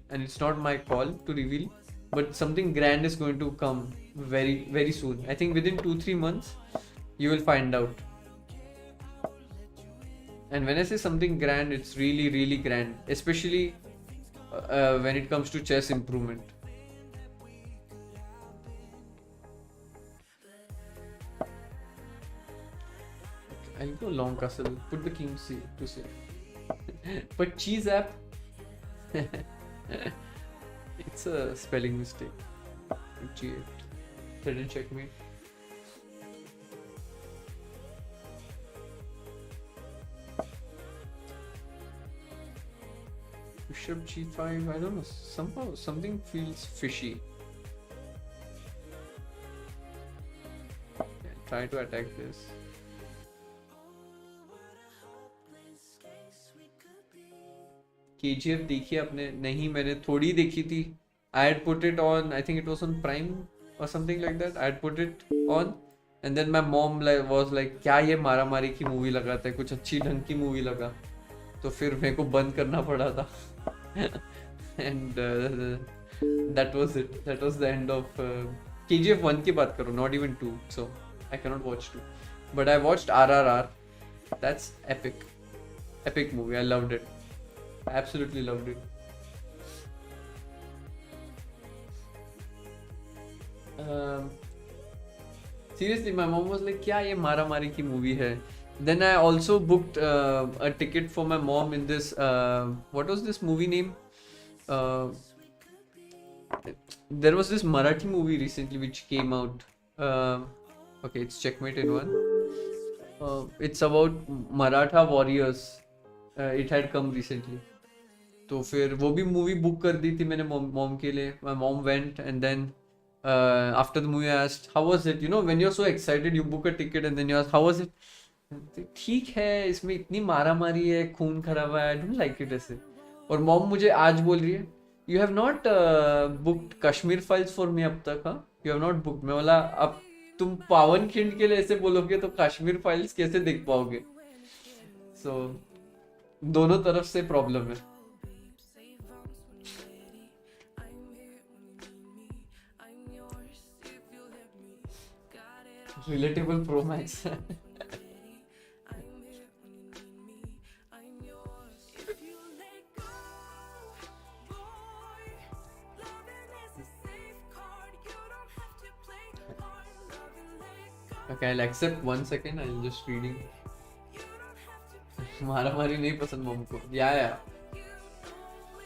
And it's not my call to reveal, but something grand is going to come very, very soon. I think within 2-3 months, you will find out. And when I say something grand, it's really, really grand, especially when it comes to chess improvement. I'll go long castle, put the king to save. But cheese app. It's a spelling mistake. G8. Didn't check me. Bishop G5. I don't know. Somehow something feels fishy. Okay, try to attack this. KGF देखी आपने? नहीं, मैंने थोड़ी देखी थी. I had put it on, I think it was on Prime or something like that. I had put it on and then my mom was like, क्या ये मारा मारी की मूवी लगाता है, कुछ अच्छी ढंग की मूवी लगा, तो फिर मेरे को बंद करना पड़ा था. And that was it. That was the end of KGF 1 की बात करो, not even 2. So I cannot watch 2. But I watched RRR. That's epic. Epic movie. I loved it. I absolutely loved it. Um, seriously, my mom was like, "क्या ये मारा मारी की movie है?" Then I also booked a ticket for my mom in this. What was this movie name? Uh, there was this Marathi movie recently which came out. Okay, it's Checkmate in one. It's about Maratha warriors. It had come recently. तो फिर वो भी movie book कर दी थी मैंने mom के लिए. My mom went and then after the movie I asked how was it? You know, when you're so excited you book a ticket and then you ask how was it? ठीक है, इसमें इतनी मारा मारी है, खून खराबा है, I don't like it ऐसे. और मॉम मुझे आज बोल रही है you have not booked Kashmir files for me अब तक. हाँ, you have not booked. मैं बोला अब तुम पावन खिंड के लिए ऐसे बोलोगे तो कश्मीर फाइल्स कैसे देख पाओगे. सो दोनों तरफ से प्रॉब्लम है. Relatable Pro Max. Okay, I'll accept 1 second. I'll just reading. मारा मारी नहीं पसंद मॉम को. Yeah.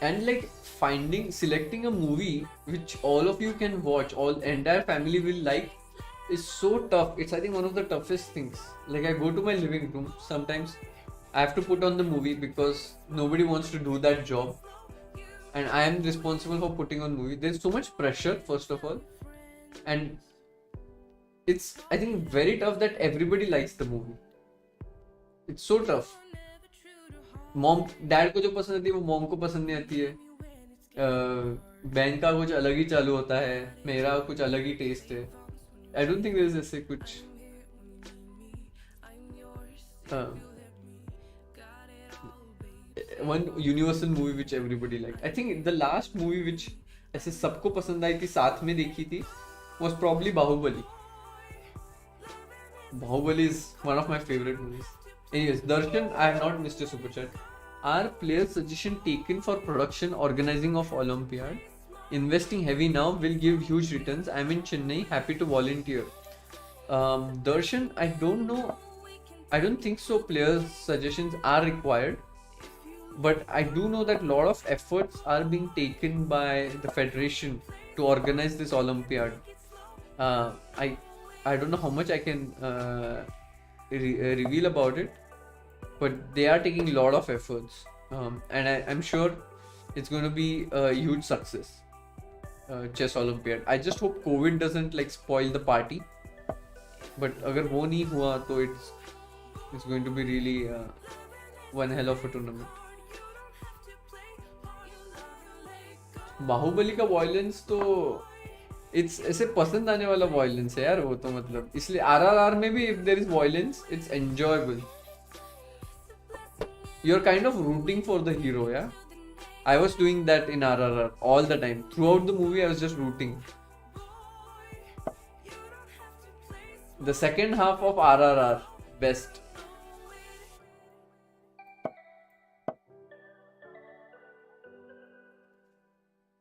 And like selecting a movie which all of you can watch, all entire family will like, is so tough. It's I think one of the toughest things. Like I go to my living room sometimes. I have to put on the movie because nobody wants to do that job, and I am responsible for putting on movie. There's so much pressure, first of all, and it's I think very tough that everybody likes the movie. It's so tough. Mom dad को जो पसंद आती है वो mom को पसंद नहीं आती है. बहन का कुछ अलग ही चालू होता है, मेरा कुछ अलग ही टेस्ट है. I don't think there is ऐसे कुछ. One universal movie which everybody like. I think the last movie which ऐसे सबको पसंद आई थी, साथ में देखी थी, was probably Baahubali. Baahubali is one of my favourite movies. Anyways, Darshan, I have not missed a super chat. Are players' suggestion taken for production organizing of Olympiad? Investing heavy now will give huge returns. I'm in Chennai, happy to volunteer. Darshan, I don't know. I don't think so. Players' suggestions are required, but I do know that a lot of efforts are being taken by the federation to organize this Olympiad. I don't know how much I can reveal about it. But they are taking a lot of efforts, and I'm sure it's going to be a huge success. Chess Olympiad. I just hope COVID doesn't like spoil the party. But अगर वो नहीं हुआ तो it's going to be really one hell of a tournament. Baahubali का violence तो it's ऐसे पसंद आने वाला violence है यार वो तो. मतलब इसलिए RRR में भी if there is violence, it's enjoyable. You're kind of rooting for the hero, yeah? I was doing that in RRR all the time. Throughout the movie, I was just rooting. The second half of RRR, best.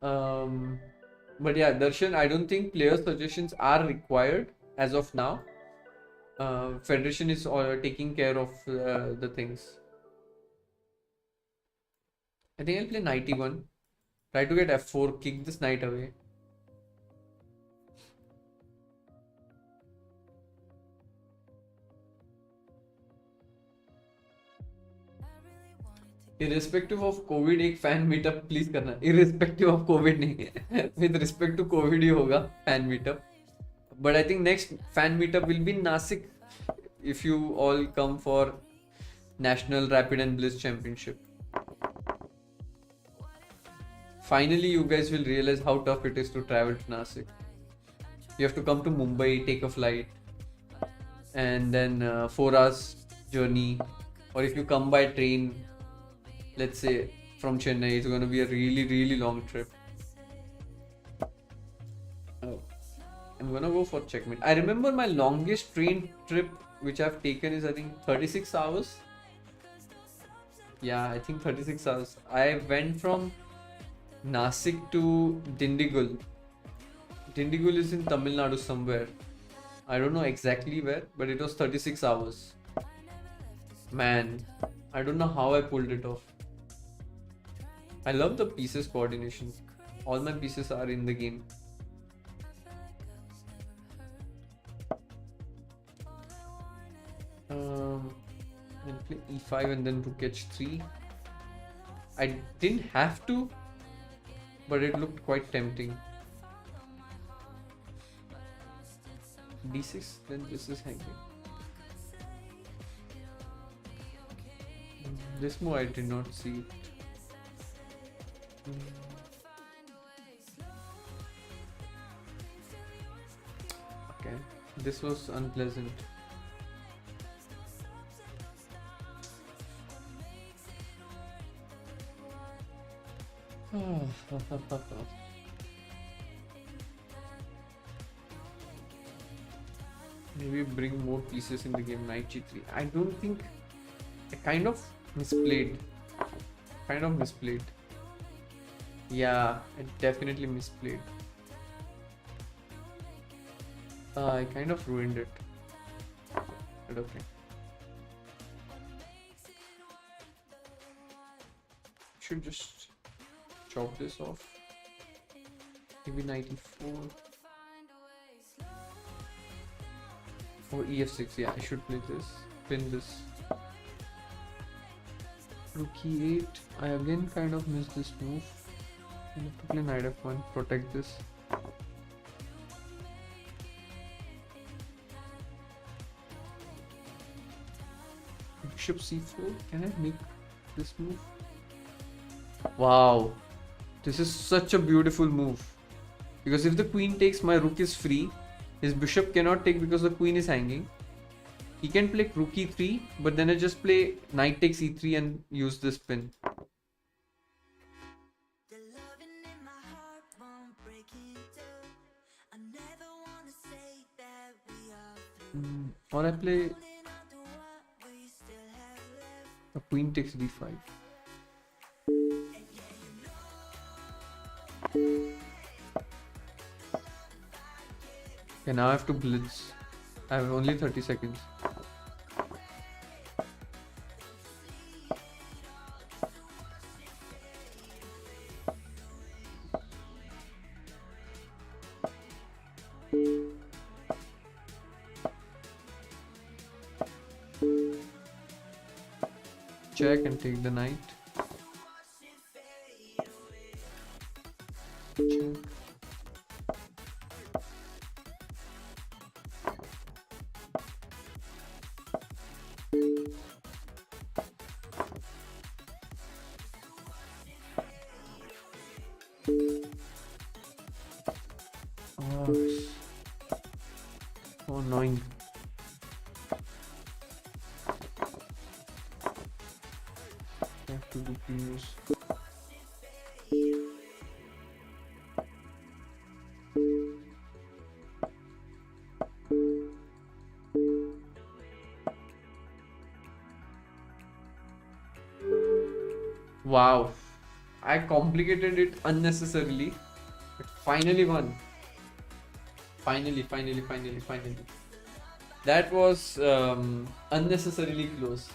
But yeah, Darshan, I don't think player suggestions are required as of now. Federation is taking care of the things. I think I'll play knight e1. Try to get f4, kick this knight away. Irrespective of COVID एक fan meetup please करना. Irrespective of COVID नहीं, with respect to COVID ही होगा fan meetup. But I think next fan meetup will be in Nasik if you all come for National Rapid and Blitz Championship. Finally, you guys will realize how tough it is to travel to Nasik. You have to come to Mumbai, take a flight, and then 4 hours journey. Or if you come by train, let's say from Chennai, it's going to be a really, really long trip. I'm going to go for checkmate. I remember my longest train trip which I've taken is I think 36 hours. Yeah, I think 36 hours. I went from Nasik to Dindigul Dindigul is in Tamil Nadu somewhere. I don't know exactly where, but it was 36 hours. Man, I don't know how I pulled it off. I love the pieces coordination. All my pieces are in the game. I'll play e5 and then rook h3. I didn't have to, but it looked quite tempting. d6, then this is hanging. This move I did not see it. Okay, this was unpleasant. Maybe bring more pieces in the game. Knight g3. I don't think. I kind of misplayed. Yeah, I definitely misplayed. I kind of ruined it. But okay. Should just chop this off. Maybe 94. Or ef6. Yeah, I should play this. Pin this. Rook e8. I again kind of missed this move. I have to play knight f1. Protect this. Bishop c4. Can I make this move? Wow. This is such a beautiful move. Because if the queen takes, my rook is free. His bishop cannot take because the queen is hanging. He can play rook e3, but then I just play knight takes e3 and use this pin. Or I play a queen takes d5. Okay, now I have to blitz. I have only 30 seconds. Check and take the knight. Check. So annoying. I have to do previous. Wow, I complicated it unnecessarily, but finally won. Finally. That was unnecessarily close.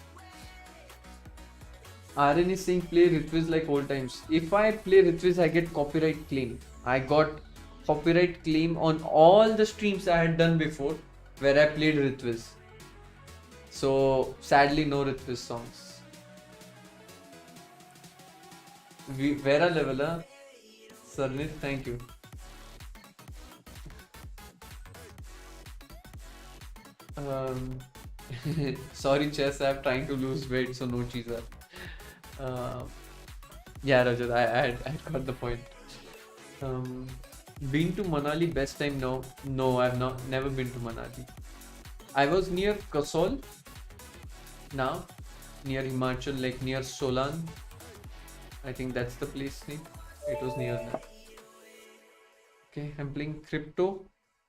RN is saying play Ritviz like old times. If I play Ritviz, I get copyright claim. I got copyright claim on all the streams I had done before where I played Ritviz. So sadly, no Ritviz songs. Vera level, Sarnit, thank you. Sorry, chess. I'm trying to lose weight, so no cheeser. Yeah, Rajat, I got the point. Been to Manali best time? No, I've never been to Manali. I was near Kasol now, near Himachal, like near Solan. I think that's the place name. It was near that. Okay, I'm playing crypto.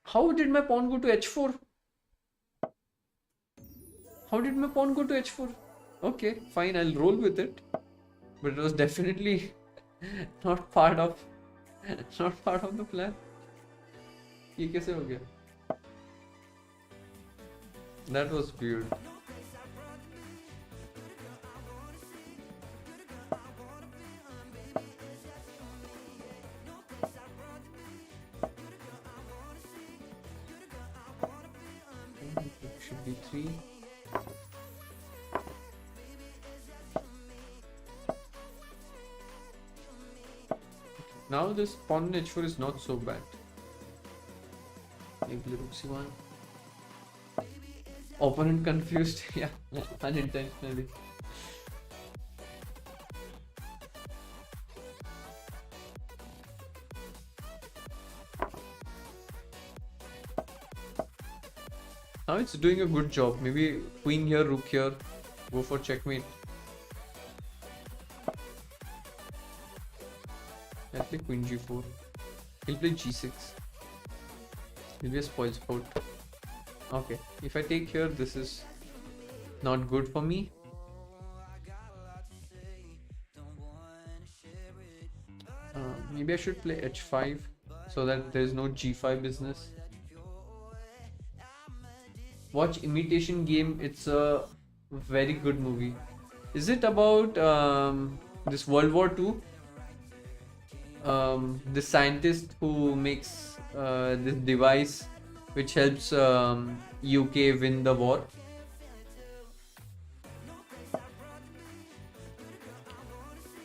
How did my pawn go to h4? How did my pawn go to h4? Okay, fine, I'll roll with it. But it was definitely not part of the plan. ये कैसे हो गया? That was weird. Should be 3. Now this pawn on h4 is not so bad. Maybe rook c1. Opponent confused. Yeah, unintentionally. Now it's doing a good job. Maybe queen here, rook here. Go for checkmate. I'll play queen g4. He'll play g6. He'll be a spoil sport. Okay, if I take here, this is not good for me. Maybe I should play h5 so that there is no g5 business. Watch Imitation Game. It's a very good movie. Is it about this World War II? The scientist who makes this device which helps UK win the war.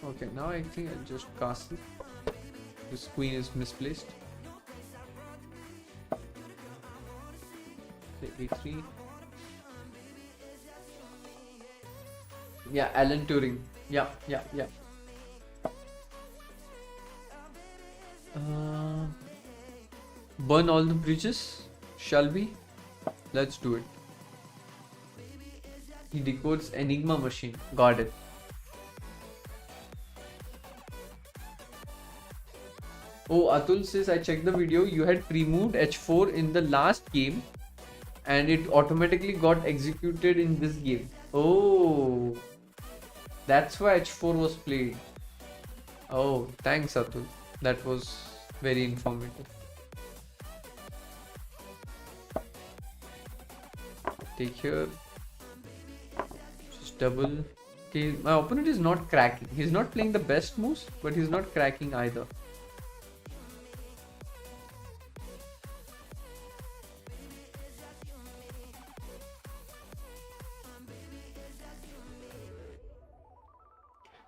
Okay, now I think I'll just castle. This queen is misplaced. Play a3. Yeah, Alan Turing. Yeah. Burn all the bridges, shall we? Let's do it. He decodes Enigma machine. Got it. Oh, Atul says, I checked the video. You had pre-moved h4 in the last game and it automatically got executed in this game. Oh, that's why h4 was played. Oh, thanks Atul. That was very informative. Take here. Just double. Okay, my opponent is not cracking. He's not playing the best moves, but he's not cracking either.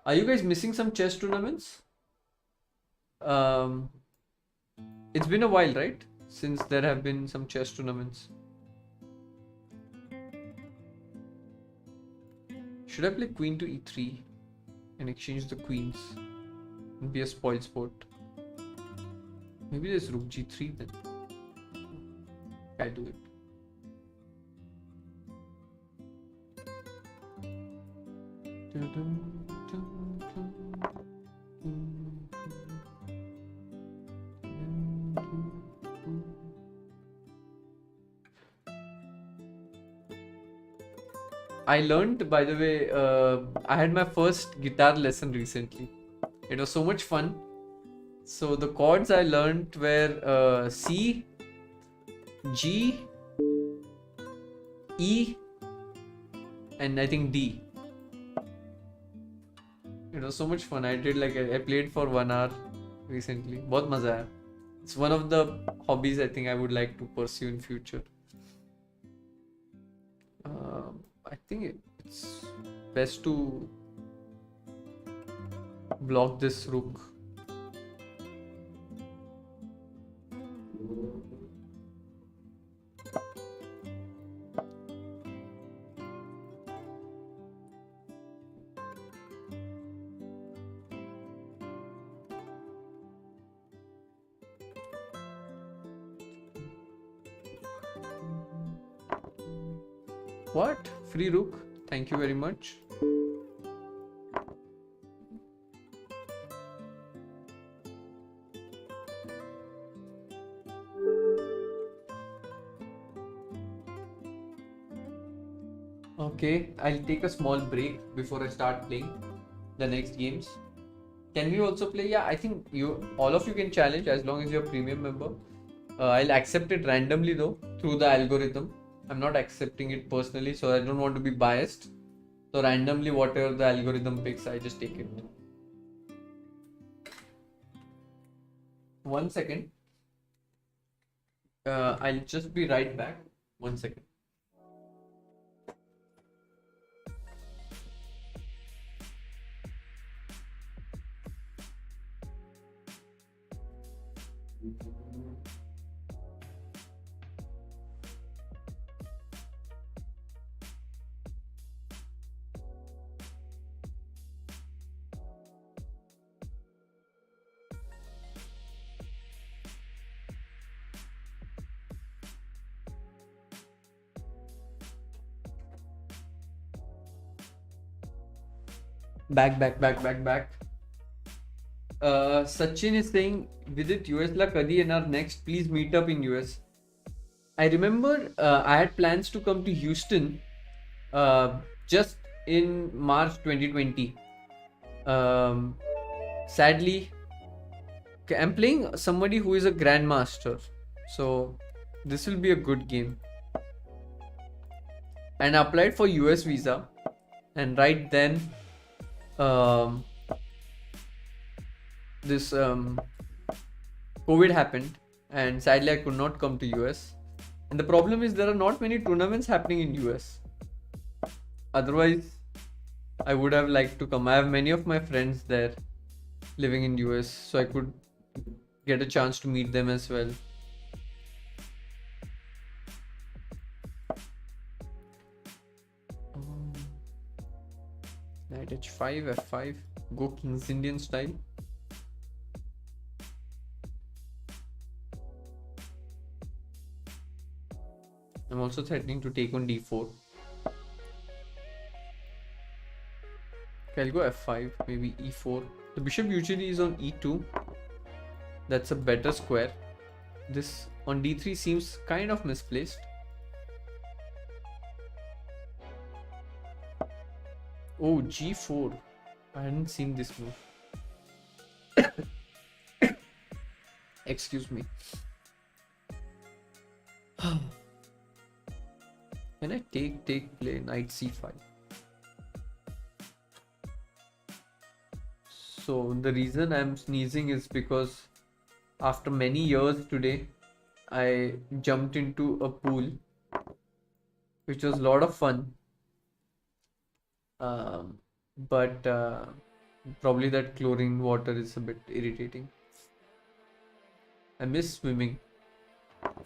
Are you guys missing some chess tournaments? It's been a while, right? Since there have been some chess tournaments. Should I play queen to e3 and exchange the queens and be a spoil sport? Maybe there's rook g3 then. I do it. I learned, by the way, I had my first guitar lesson recently. It was so much fun. So the chords I learned were C, G, E, and I think D. It was so much fun. I played for 1 hour recently. बहुत मजा आया. It's one of the hobbies I think I would like to pursue in future. I think it's best to block this rook. What? Free rook? Thank you very much. Okay, I'll take a small break before I start playing the next games. Can we also play? Yeah, I think all of you can challenge as long as you're a premium member. I'll accept it randomly though through the algorithm. I'm not accepting it personally, so I don't want to be biased. So randomly, whatever the algorithm picks, I just take it. 1 second. I'll just be right back. 1 second. Back. Sachin is saying, Vidit, US la kadi येणार next. Please meet up in US. I remember I had plans to come to Houston just in March 2020. Sadly, I'm playing somebody who is a grandmaster, so this will be a good game. And I applied for US visa, and right then this COVID happened, and sadly I could not come to US. And the problem is there are not many tournaments happening in US. Otherwise, I would have liked to come. I have many of my friends there living in US, so I could get a chance to meet them as well. Knight h5, f5, go King's Indian style. I'm also threatening to take on d4. Okay, I'll go f5, maybe e4. The bishop usually is on e2. That's a better square. This on d3 seems kind of misplaced. Oh, g4. I hadn't seen this move. Excuse me. Can I take play knight c5? So the reason I'm sneezing is because after many years today, I jumped into a pool, which was a lot of fun. But probably that chlorine water is a bit irritating. I miss swimming.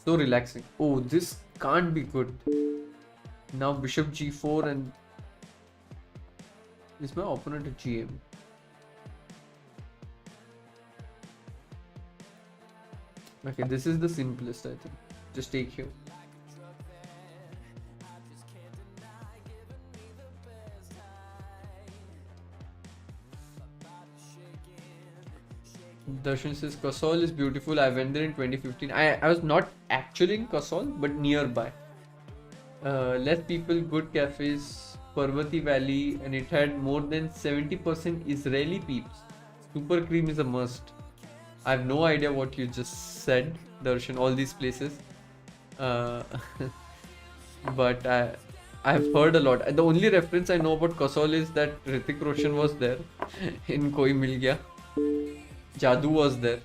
So relaxing. Oh, this can't be good. Now bishop g4 and is my opponent a gm? Okay, this is the simplest, I think. Just take here. Darshan says Kasol is beautiful. I went there in 2015. I was not actually in Kasol, but nearby. Less people, good cafes, Parvati Valley, and it had more than 70% Israeli peeps. Super cream is a must. I have no idea what you just said, Darshan, all these places. But I've heard a lot. The only reference I know about Kasol is that Hrithik Roshan was there in Koi Mil Gaya. Jadoo was there.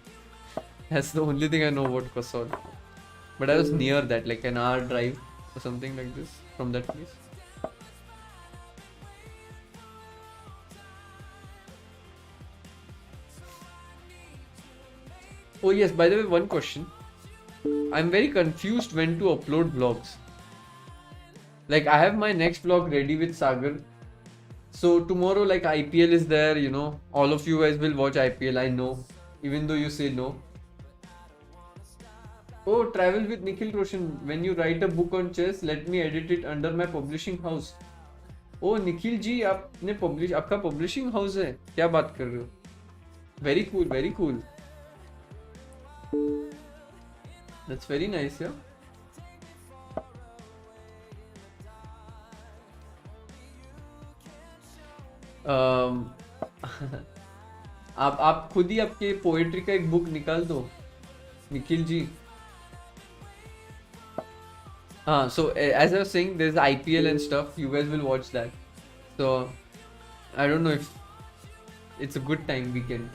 That's the only thing I know about Kasol. But I was near that, like an hour drive or something like this from that place. Oh yes, by the way, one question. I'm very confused when to upload vlogs. Like I have my next vlog ready with Sagar. So tomorrow like IPL is there, you know, all of you guys will watch IPL, I know, even though you say no. Oh, travel with Nikhil Roshan. When you write a book on chess, let me edit it under my publishing house. Oh Nikhil ji आपने आपका publishing house है, क्या बात कर रहे हो? Very cool, very cool. That's very nice, yeah. आप खुद ही आपके पोएट्री का एक बुक निकाल दो, Nikhil ji. So as I was saying, there's IPL and stuff. You guys will watch that. So I don't know if it's a good time weekend.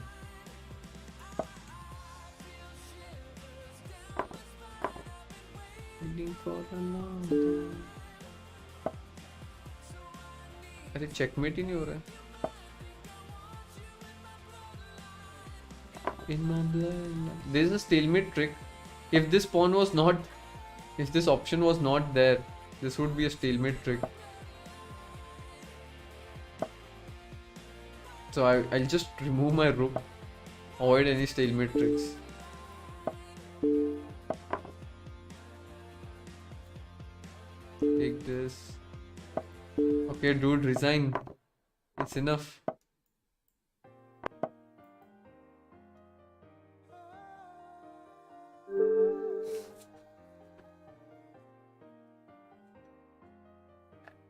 Waiting for a long time. अरे checkmate ही नहीं हो रहा है. In my blood. There's a stalemate trick. If this pawn was not, if this option was not there, this would be a stalemate trick. So I'll just remove my rook, avoid any stalemate tricks. Take this. Okay, dude, resign. It's enough.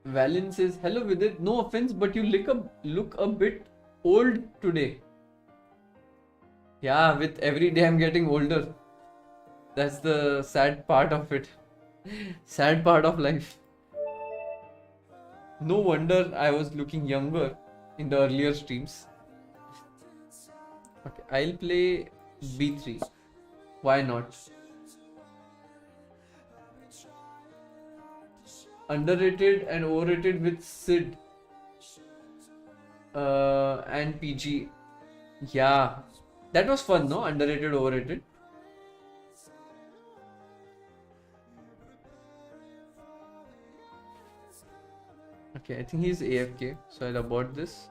Valen says, hello Vidit, no offense, but you look a bit old today. Yeah, with every day I'm getting older. That's the sad part of it. Sad part of life. No wonder I was looking younger in the earlier streams. Okay, I'll play b3. Why not? Underrated and overrated with Sid and PG. Yeah, that was fun, no? Underrated, overrated. Okay, I think he's AFK, so I'll abort this.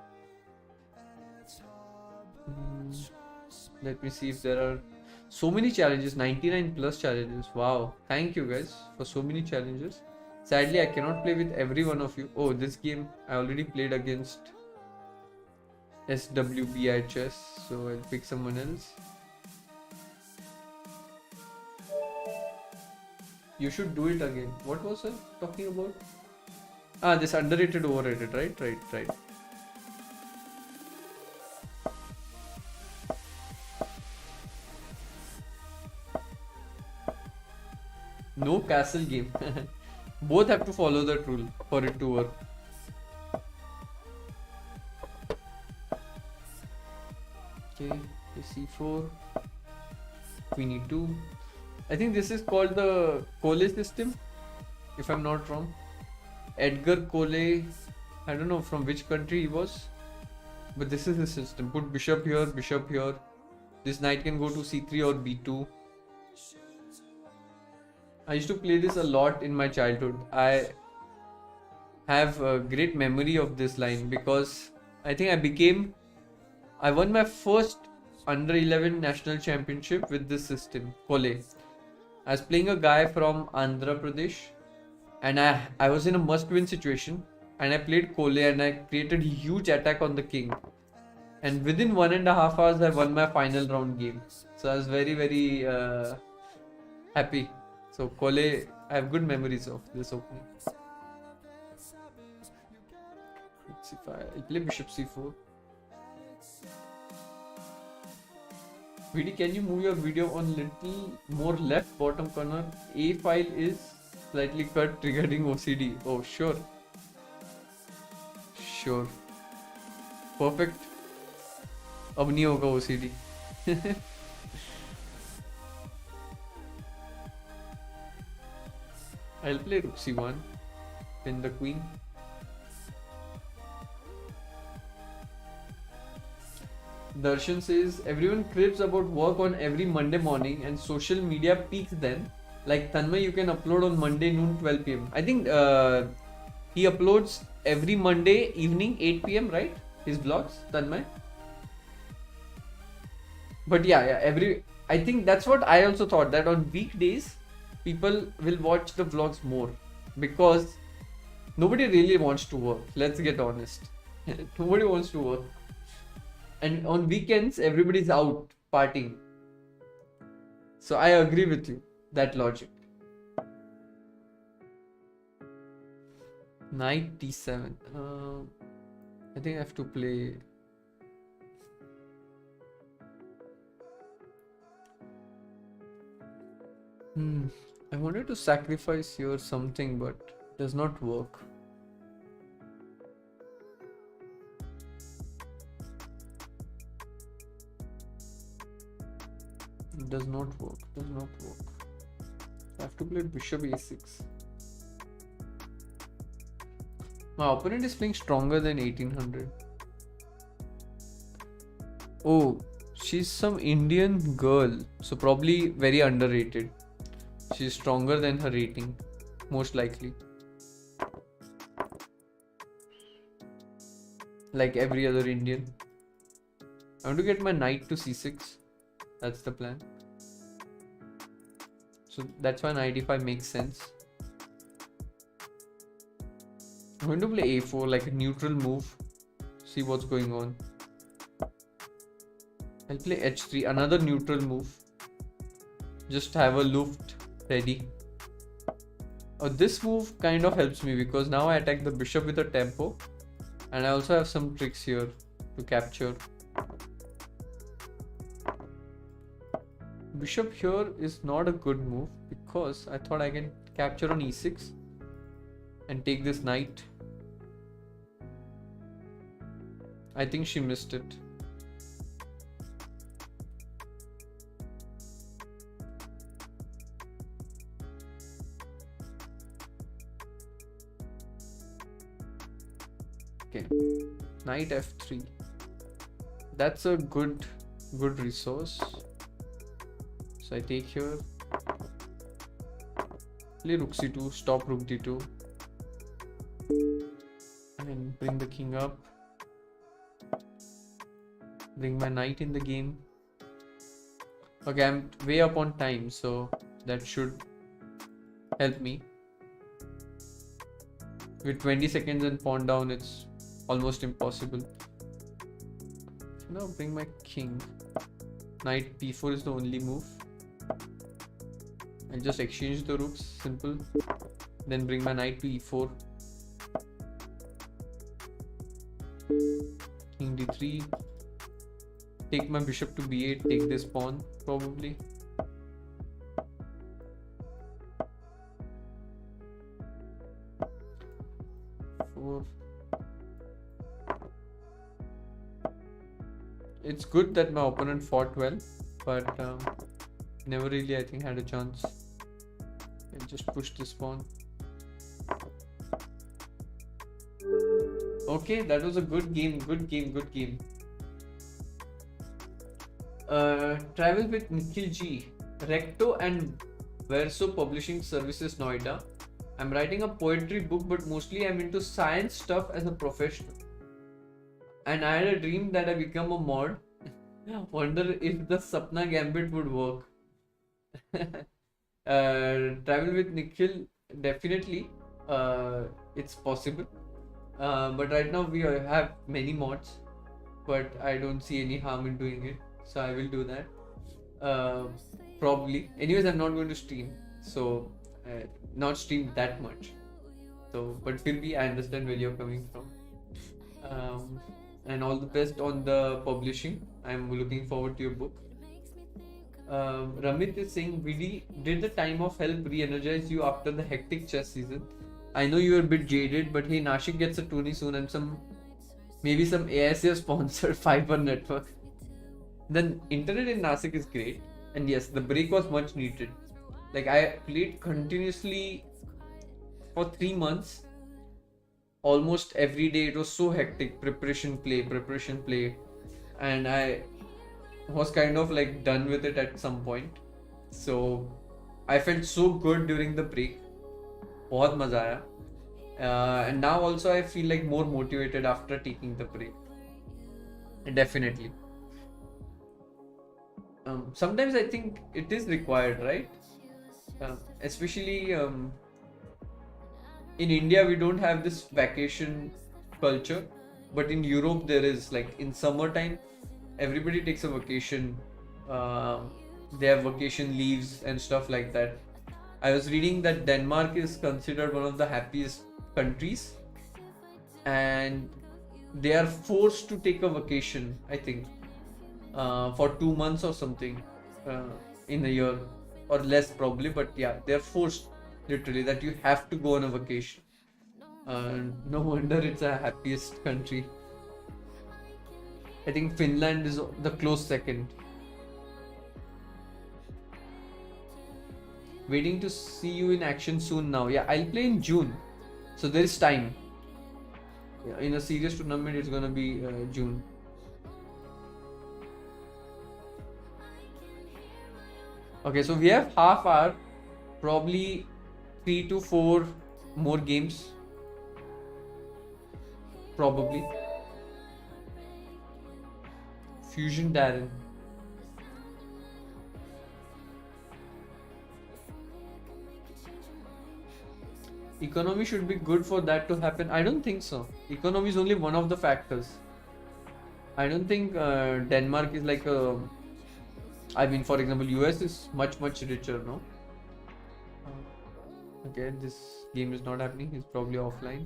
Let me see if there are so many challenges, 99 plus challenges. Wow, thank you guys for so many challenges. Sadly, I cannot play with every one of you. Oh, this game I already played against SWBI so I'll pick someone else. You should do it again. What was I talking about? Ah, this underrated, overrated, right? Right. No castle game. Both have to follow that rule for it to work. Okay, c4, queen e2. I think this is called the Cole system, if I'm not wrong. Edgar Cole, I don't know from which country he was, but this is the system. Put bishop here, bishop here. This knight can go to c3 or b2. I used to play this a lot in my childhood. I have a great memory of this line because I think I won my first under 11 national championship with this system, Cole. I was playing a guy from Andhra Pradesh and I was in a must-win situation and I played Cole and I created a huge attack on the king. And within 1.5 hours, I won my final round game. So I was very, very happy. So Cole, I have good memories of this opening. I'll play bishop c4. Vidit, can you move your video on little more left bottom corner? A file is slightly cut triggering OCD. Oh, sure. Perfect. अब नहीं होगा OCD. I'll play rook c1, pin the queen. Darshan says, everyone cribs about work on every Monday morning and social media peaks then. Like Tanmay, you can upload on Monday noon 12 p.m. I think he uploads every Monday evening 8 p.m. right? His vlogs, Tanmay. But yeah, I think that's what I also thought, that on weekdays people will watch the vlogs more because nobody really wants to work. Let's get honest. Nobody wants to work. And on weekends, everybody's out partying. So I agree with you, that logic. Knight d7. I think I have to play. I wanted to sacrifice here something, but it does not work. It does not work. Does not work. I have to play bishop a6. My opponent is playing stronger than 1800. Oh, she's some Indian girl, so probably very underrated. She's stronger than her rating, most likely. Like every other Indian. I want to get my knight to c6. That's the plan. So that's why knight e5 makes sense. I'm going to play a4, like a neutral move. See what's going on. I'll play h3, another neutral move. Just have a luft ready. This move kind of helps me because now I attack the bishop with a tempo. And I also have some tricks here to capture. Bishop here is not a good move because I thought I can capture on e6 and take this knight. I think she missed it. Okay, knight f3. That's a good resource. So I take here, play rook c2, stop rook d2, and bring the king up. Bring my knight in the game. Okay, I'm way up on time, so that should help me. With 20 seconds and pawn down, it's almost impossible. So now bring my king. Knight b4 is the only move. I'll just exchange the rooks, simple. Then bring my knight to e4. King d3. Take my bishop to b8, take this pawn, probably. It's good that my opponent fought well, but never really, I think, had a chance. I'll just push this pawn. Okay, that was a good game. Travel with Nikhil G. Recto and Verso Publishing Services, Noida. I'm writing a poetry book, but mostly I'm into science stuff as a professional. And I had a dream that I become a mod. Wonder if the Sapna Gambit would work. Travel with Nikhil, definitely. It's possible. But right now we have many mods, but I don't see any harm in doing it. So I will do that. Probably. Anyways, I'm not going to stream. So not stream that much. So, but still I understand where you're coming from. And all the best on the publishing. I'm looking forward to your book. Ramit is saying, Vidi, did the time of help re-energize you after the hectic chess season? I know you're a bit jaded, but hey, Nashik gets a tourney soon and maybe some ASA sponsored fiber network. The internet in Nashik is great, and yes, the break was much needed. Like, I played continuously for 3 months, almost every day. It was so hectic. Preparation play, and I was kind of like done with it at some point. So I felt so good during the break. बहुत मजा आया. And now also I feel like more motivated after taking the break. Definitely. Sometimes I think it is required, right? Especially in India, we don't have this vacation culture, but in Europe there is. Like in summertime, everybody takes a vacation. They have vacation leaves and stuff like that. I was reading that Denmark is considered one of the happiest countries, and they are forced to take a vacation, I think, for 2 months or something in a year. or less probably, but yeah, they're forced literally that you have to go on a vacation. No wonder it's a happiest country. I think Finland is the close second. Waiting to see you in action soon now. Yeah, I'll play in June, so there is time. Yeah, in a serious tournament, it's gonna be June. Okay, so we have half hour, probably 3 to 4 more games. Probably. Fusion Darren. Economy should be good for that to happen. I don't think so. Economy is only one of the factors. I don't think Denmark is like a. I mean, for example, US is much richer, no? Okay, this game is not happening. He's probably offline.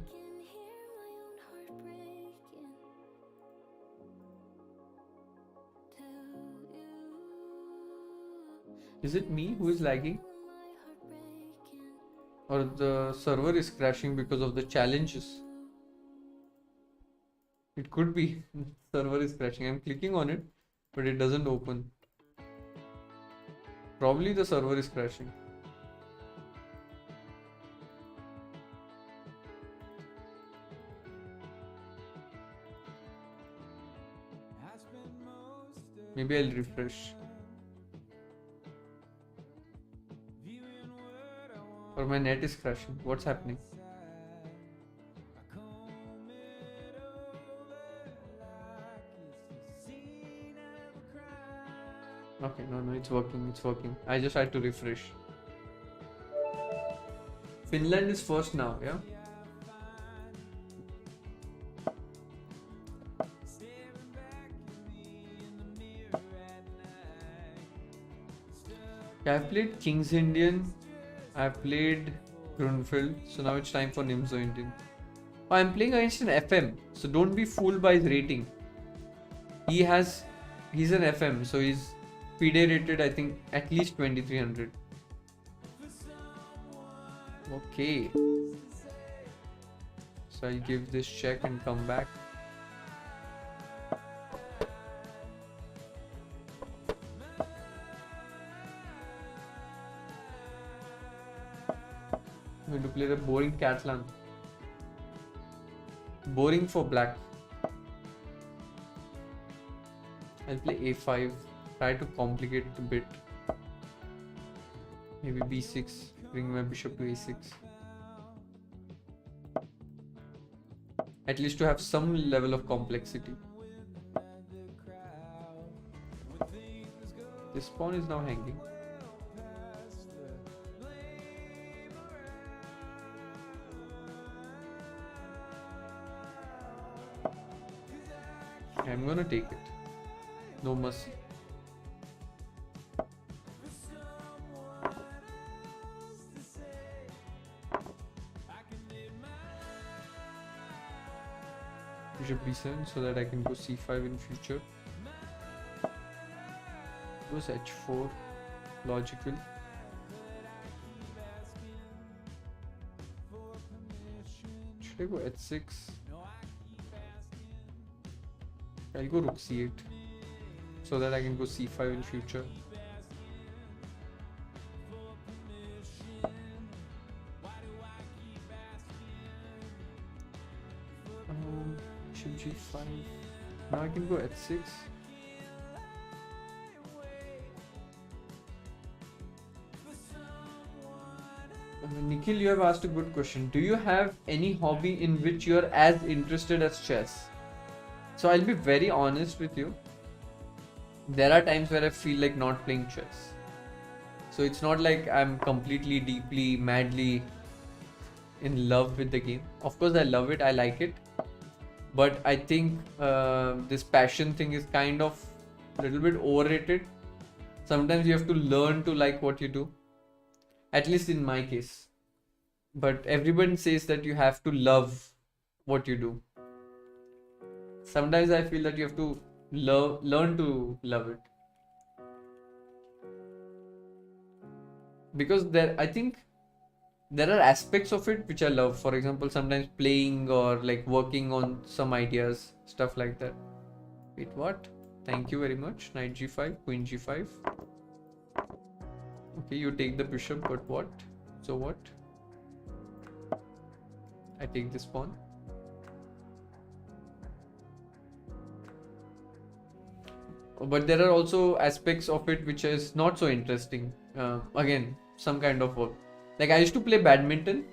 Is it me who is lagging? Or the server is crashing because of the challenges? It could be. Server is crashing. I'm clicking on it, but it doesn't open. Probably the server is crashing. Maybe I'll refresh. Or my net is crashing. What's happening? Okay, no, it's working. I just had to refresh. Finland is first now, yeah? I've played King's Indian, I've played Grunfeld, so now it's time for Nimzo Indian. Oh, I'm playing against an FM, so don't be fooled by his rating. He's an FM, so he's FIDE rated, I think, at least 2300. Okay. So I'll give this check and come back. I'm going to play the boring Catalan. Boring for black. I'll play a5. Try to complicate it a bit. Maybe b6. Bring my bishop to a6. At least to have some level of complexity. This pawn is now hanging. I'm gonna take it. No mercy. Bishop b7 so that I can go c5 in future. Goes h4. Logical. Should I go h6? I'll go rook c8 so that I can go c5 in future. Bishop g5. Now I can go h6. Nikhil, you have asked a good question. Do you have any hobby in which you are as interested as chess? So I'll be very honest with you. There are times where I feel like not playing chess. So it's not like I'm completely, deeply, madly in love with the game. Of course I love it, I like it. But I think this passion thing is kind of a little bit overrated. Sometimes you have to learn to like what you do. At least in my case. But everyone says that you have to love what you do. Sometimes I feel that you have to learn to love it. because I think there are aspects of it which I love. For example, sometimes playing or like working on some ideas, stuff like that. Wait, what? Thank you very much. Knight g5, queen g5. Okay, you take the bishop, but what? So what? I take this pawn. But there are also aspects of it which is not so interesting. Again, some kind of work. Like I used to play badminton.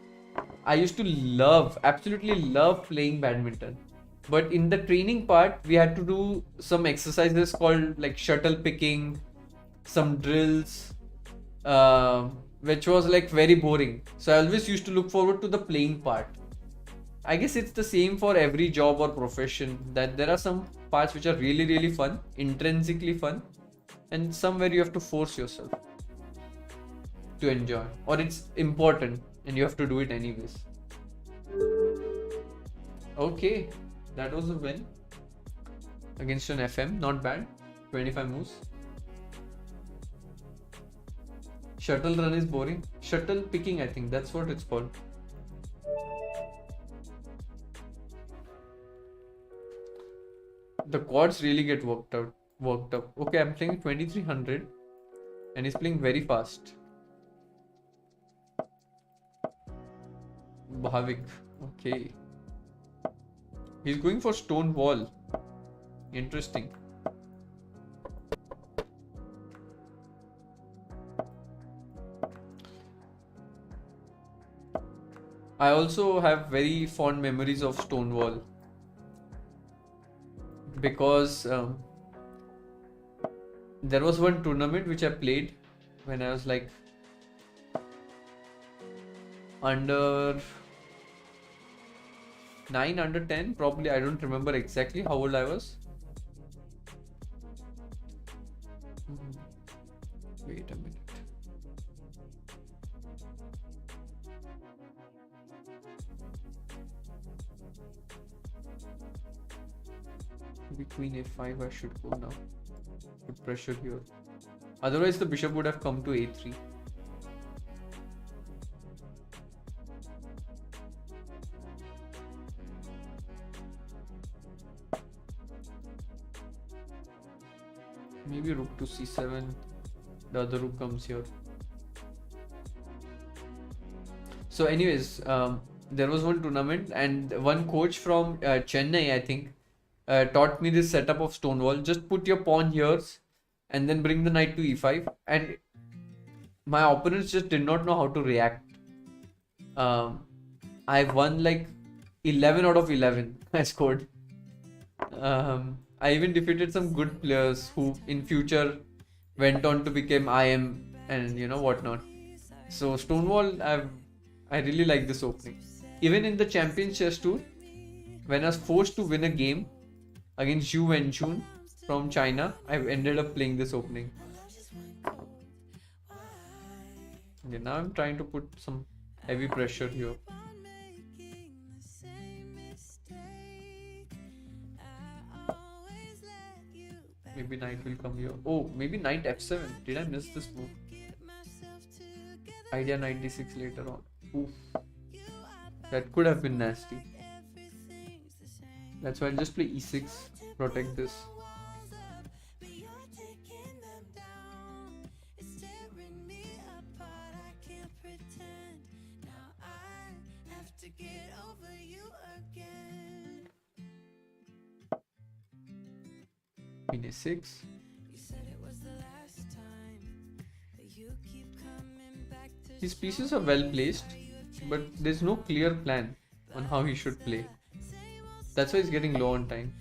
I used to absolutely love playing badminton. But in the training part, we had to do some exercises called like shuttle picking, some drills, which was like very boring. So I always used to look forward to the playing part. I guess it's the same for every job or profession, that there are some parts which are really, really fun, intrinsically fun, and somewhere you have to force yourself to enjoy, or it's important and you have to do it anyways. Okay, that was a win against an FM, not bad. 25 moves. Shuttle run is boring. Shuttle picking, I think that's what it's called. The quads really get worked up. Okay, I'm playing 2300 and he's playing very fast. Bhavik. Okay. He's going for stone wall. Interesting. I also have very fond memories of Stonewall because there was one tournament which I played when I was like under 9, under 10, probably. I don't remember exactly how old I was. Wait a minute. Queen a5 I should go now. Put pressure here. Otherwise the bishop would have come to a3. Maybe rook to c7. The other rook comes here. So anyways, there was one tournament and one coach from Chennai, I think, taught me this setup of Stonewall. Just put your pawn here and then bring the knight to e5, and my opponents just did not know how to react. I won like 11 out of 11. I scored. I even defeated some good players who in future went on to become IM and whatnot. So Stonewall, I really like this opening. Even in the Champions Chess Tour, when I was forced to win a game against Zhu Wenchun from China, I ended up playing this opening. Okay, now I'm trying to put some heavy pressure here. Maybe knight will come here. Oh, maybe knight f7. Did I miss this move? Idea 96 later on. Oof. That could have been nasty. That's why I'll just play e6, protect this. Queen a6. His pieces are well placed, but there's no clear plan on how he should play. That's why he's getting low on time.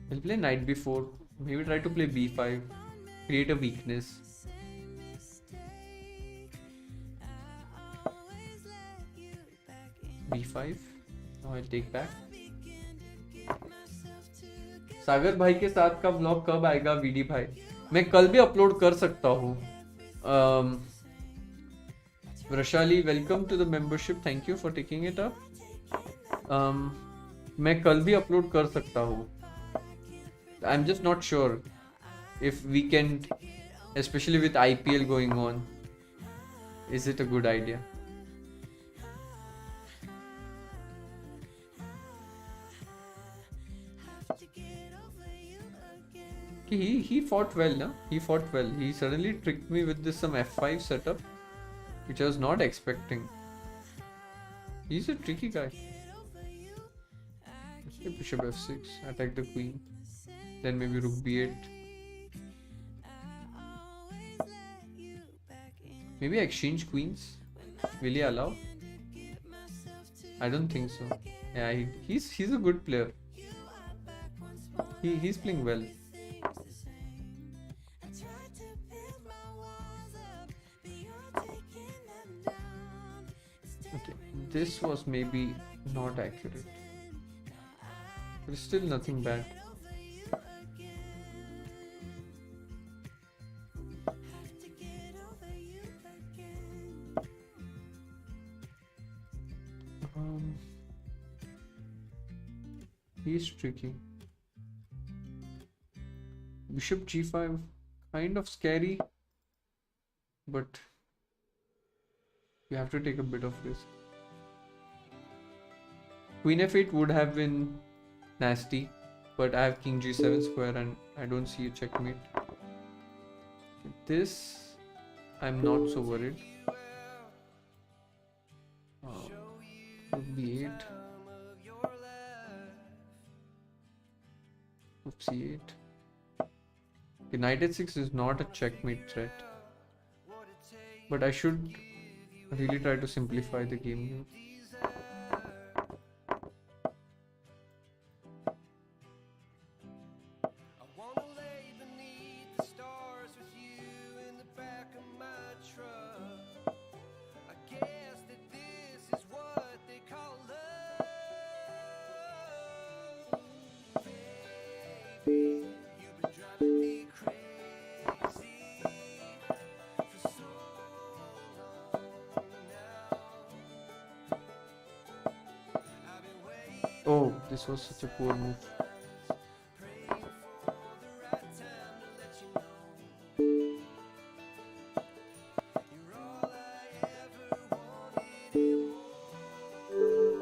He'll play knight b4. Maybe try to play b5. Create a weakness. b5. Now I'll take back. सागर भाई के साथ का vlog कब आएगा VD भाई? मैं कल भी अपलोड कर सकता हूँ. Vrashali, welcome to the membership. Thank you for taking it up. मैं कल भी अपलोड कर सकता हूँ. I'm just not sure if weekend, especially with IPL going on, is it a good idea? He fought well, no? He fought well. He suddenly tricked me with this some F5 setup, which I was not expecting. He's a tricky guy. Okay, Bishop F6, attack the queen. Then maybe Rook B8. Maybe exchange queens. Will he allow? I don't think so. Yeah, he's a good player. He's playing well. Okay, this was maybe not accurate. But still nothing bad. He's tricky. Bishop G5, kind of scary, but you have to take a bit of risk. Queen F8 would have been nasty, but I have King G7 square and I don't see a checkmate. This, I'm not so worried. Rook B8. Rook C8. Okay, Knight H6 is not a checkmate threat, but I should really try to simplify the game here. Oh, this was such a poor move.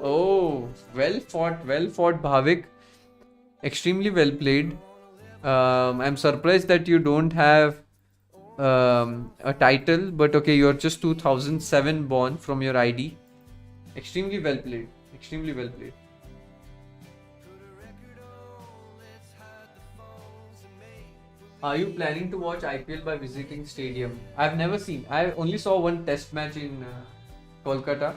Oh, well fought, Bhavik. Extremely well played. I'm surprised that you don't have a title, but okay, you're just 2007 born from your ID. Extremely well played. Extremely well played. Are you planning to watch IPL by visiting stadium? I've never seen. I only saw one test match in Kolkata.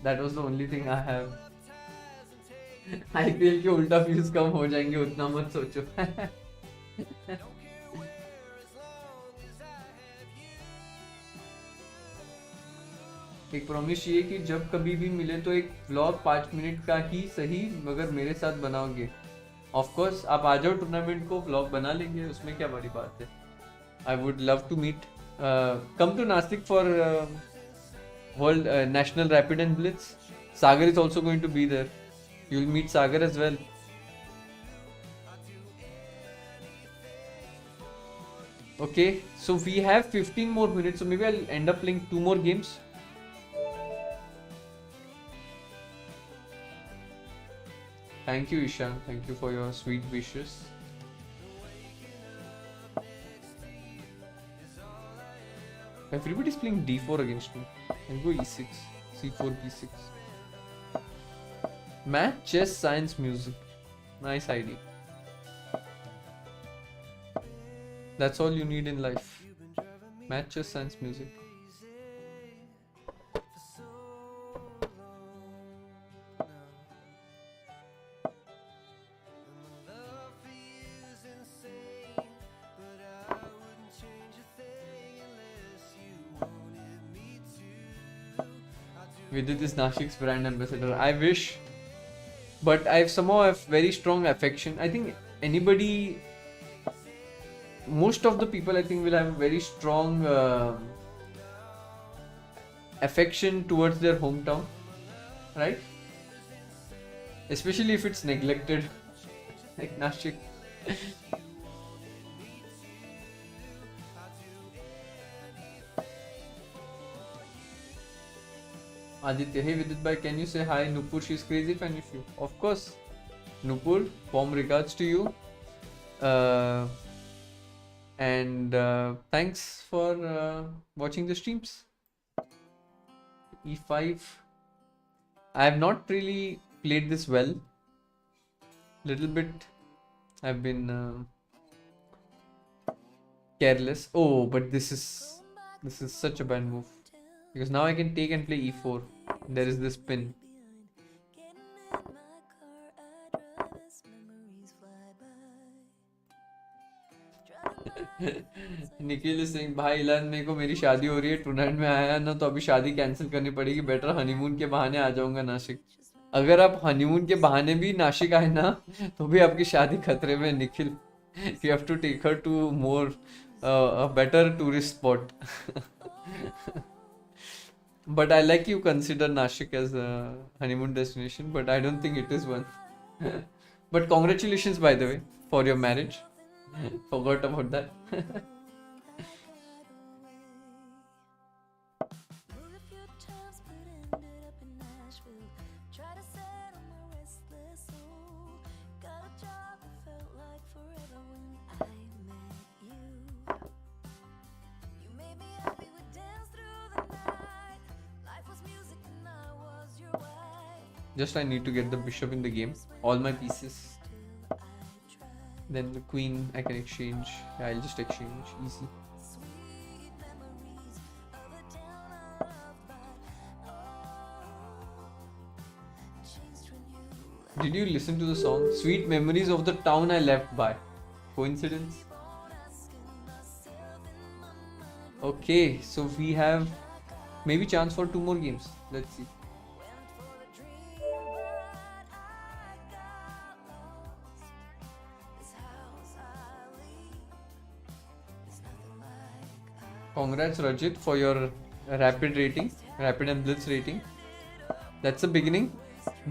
That was the only thing I have. IPL के उल्टा views कम हो जाएंगे उतना मत सोचो. एक promise ये कि जब कभी भी मिले तो एक व्लॉग 5 मिनट का ही सही मगर मेरे साथ बनाओगे. ऑफ कोर्स आप आ जाओ टूर्नामेंट को, व्लॉग बना लेंगे, उसमें क्या बड़ी बात है. I would love to meet. Come to Nashik for world national rapid and blitz. Sagar is also going to be there. You will meet Sagar as well. Okay, so we have 15 more minutes, so maybe I'll end up playing 2 more games. Thank you, Ishan. Thank you for your sweet wishes. Everybody's playing d4 against me. I'll go e6, c4, b6. Math, chess, science, music. Nice idea. That's all you need in life. Math, chess, science, music. Vidit is Nashik's brand ambassador. I wish, but I somehow have very strong affection. I think anybody, most of the people I think will have a very strong affection towards their hometown, right? especially if it's neglected, like Nashik. Aditya, hey Vidit bhai, can you say hi Nupur? She's crazy fan of you. Of course, Nupur, warm regards to you. And thanks for watching the streams. E5. I have not really played this well. Little bit. I've been careless. Oh, but this is such a bad move because now I can take and play E4. There is this pin. Nikhil is saying भाई इलान मेरे को मेरी शादी हो रही है, tournament में आया ना तो अभी शादी कैंसिल करनी पड़ेगी, बेटर हनीमून के बहाने आ जाऊंगा नासिक. अगर आप हनीमून के बहाने भी नासिक आए ना तो भी आपकी शादी खतरे में Nikhil. You have to take her to more a better tourist spot. But I like you consider Nashik as a honeymoon destination, but I don't think it is one. But congratulations, by the way, for your marriage. Forgot about that. Just I need to get the bishop in the game. All my pieces. Then the queen I can exchange. Yeah, I'll just exchange. Easy. Did you listen to the song? Sweet memories of the town I left by. Coincidence? Okay, so we have maybe chance for 2 more games. Let's see. Congrats Rajit for your rapid and blitz rating. That's the beginning.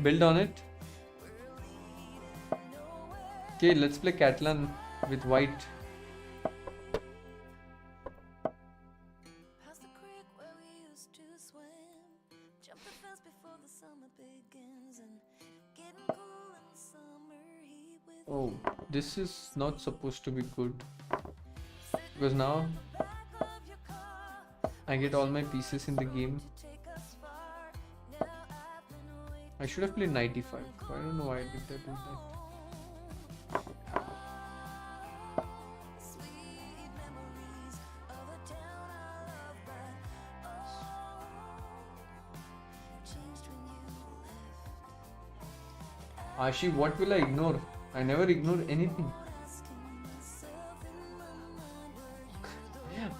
Build on it. Okay, let's play Catalan with white. Oh, this is not supposed to be good because now I get all my pieces in the game. I should have played 95. I don't know why I did that. Ashi, what will I ignore? I never ignore anything.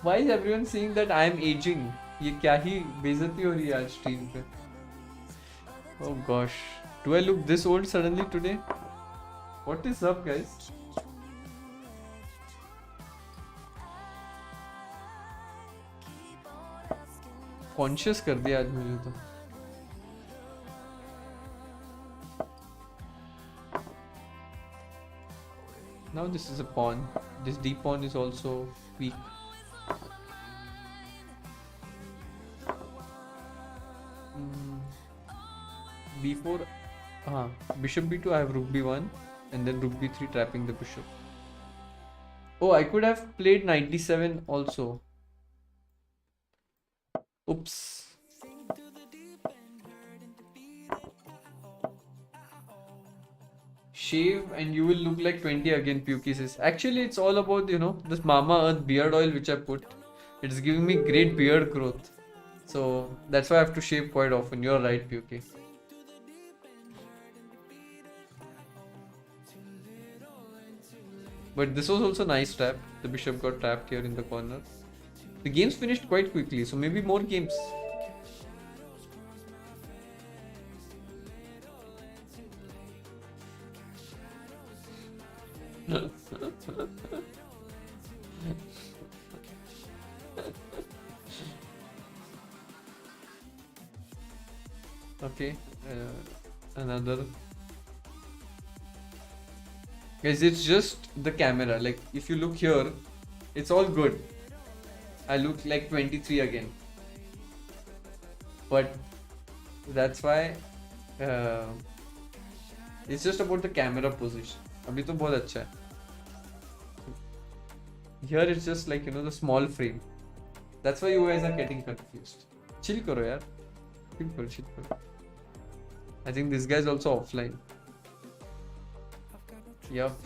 Why is everyone saying that I am aging? ये क्या ही बेइज्जती हो रही है आज stream पे. Oh gosh, do I look this old suddenly today? What is up, guys? Conscious कर दिया आज मुझे तो. Now this is a pawn. This d pawn is also weak. B4, bishop b2, I have rook b1 and then rook b3 trapping the bishop. Oh, I could have played 97 also. Oops. Shave and you will look like 20 again, Pukey says. Actually, it's all about, this Mama Earth beard oil which I put. It's giving me great beard growth. So that's why I have to shave quite often. You're right, Pukey. But this was also nice trap. The bishop got trapped here in the corner. The game's finished quite quickly, so maybe more games. Okay, another Guys, it's just the camera. Like, if you look here, it's all good. I look like 23 again. But that's why it's just about the camera position. अभी तो बहुत अच्छा है. Here it's just like, the small frame. That's why you guys are getting confused. Chill karo yaar. Chill karo. I think this guy is also offline. Yup.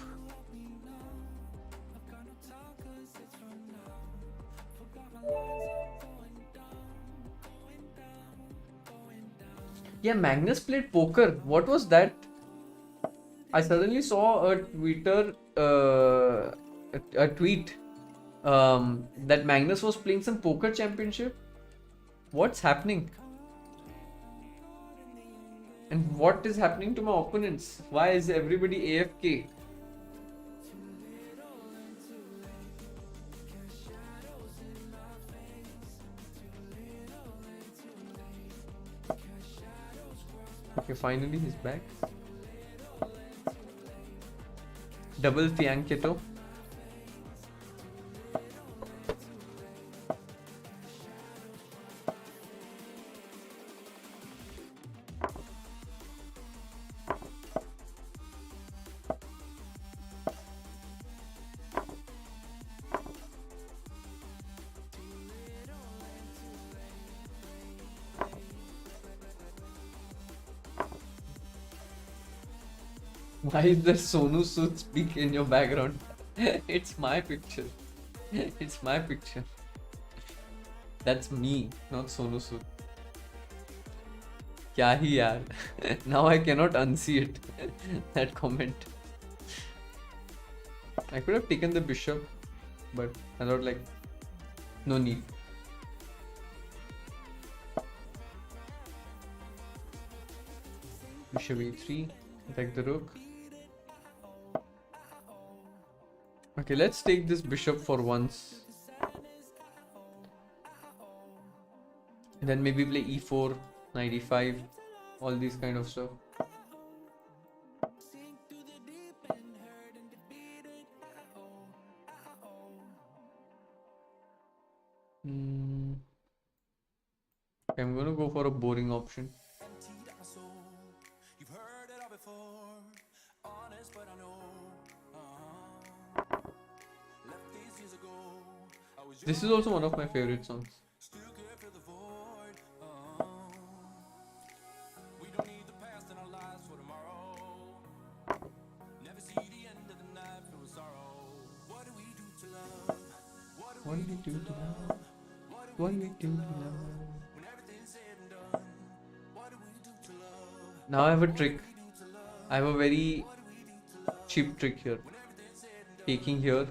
Yeah, Magnus played poker. What was that? I suddenly saw a tweet that Magnus was playing some poker championship. What's happening? And what is happening to my opponents? Why is everybody AFK? Okay, finally he's back. Double fianchetto. Why is there Sonu Sood speak in your background? It's my picture. It's my picture. That's me, not Sonu Sood. Kya hi yaar. Now I cannot unsee it. That comment. I could have taken the bishop, but I thought like, no need. Bishop e3, attack the rook. Okay, let's take this bishop for once. And then maybe play e4, knight e5, all these kind of stuff. Okay, I'm gonna go for a boring option. This is also one of my favorite songs. What do we do to love? What do we do to love? Now I have a trick. I have a very cheap trick here. Taking here,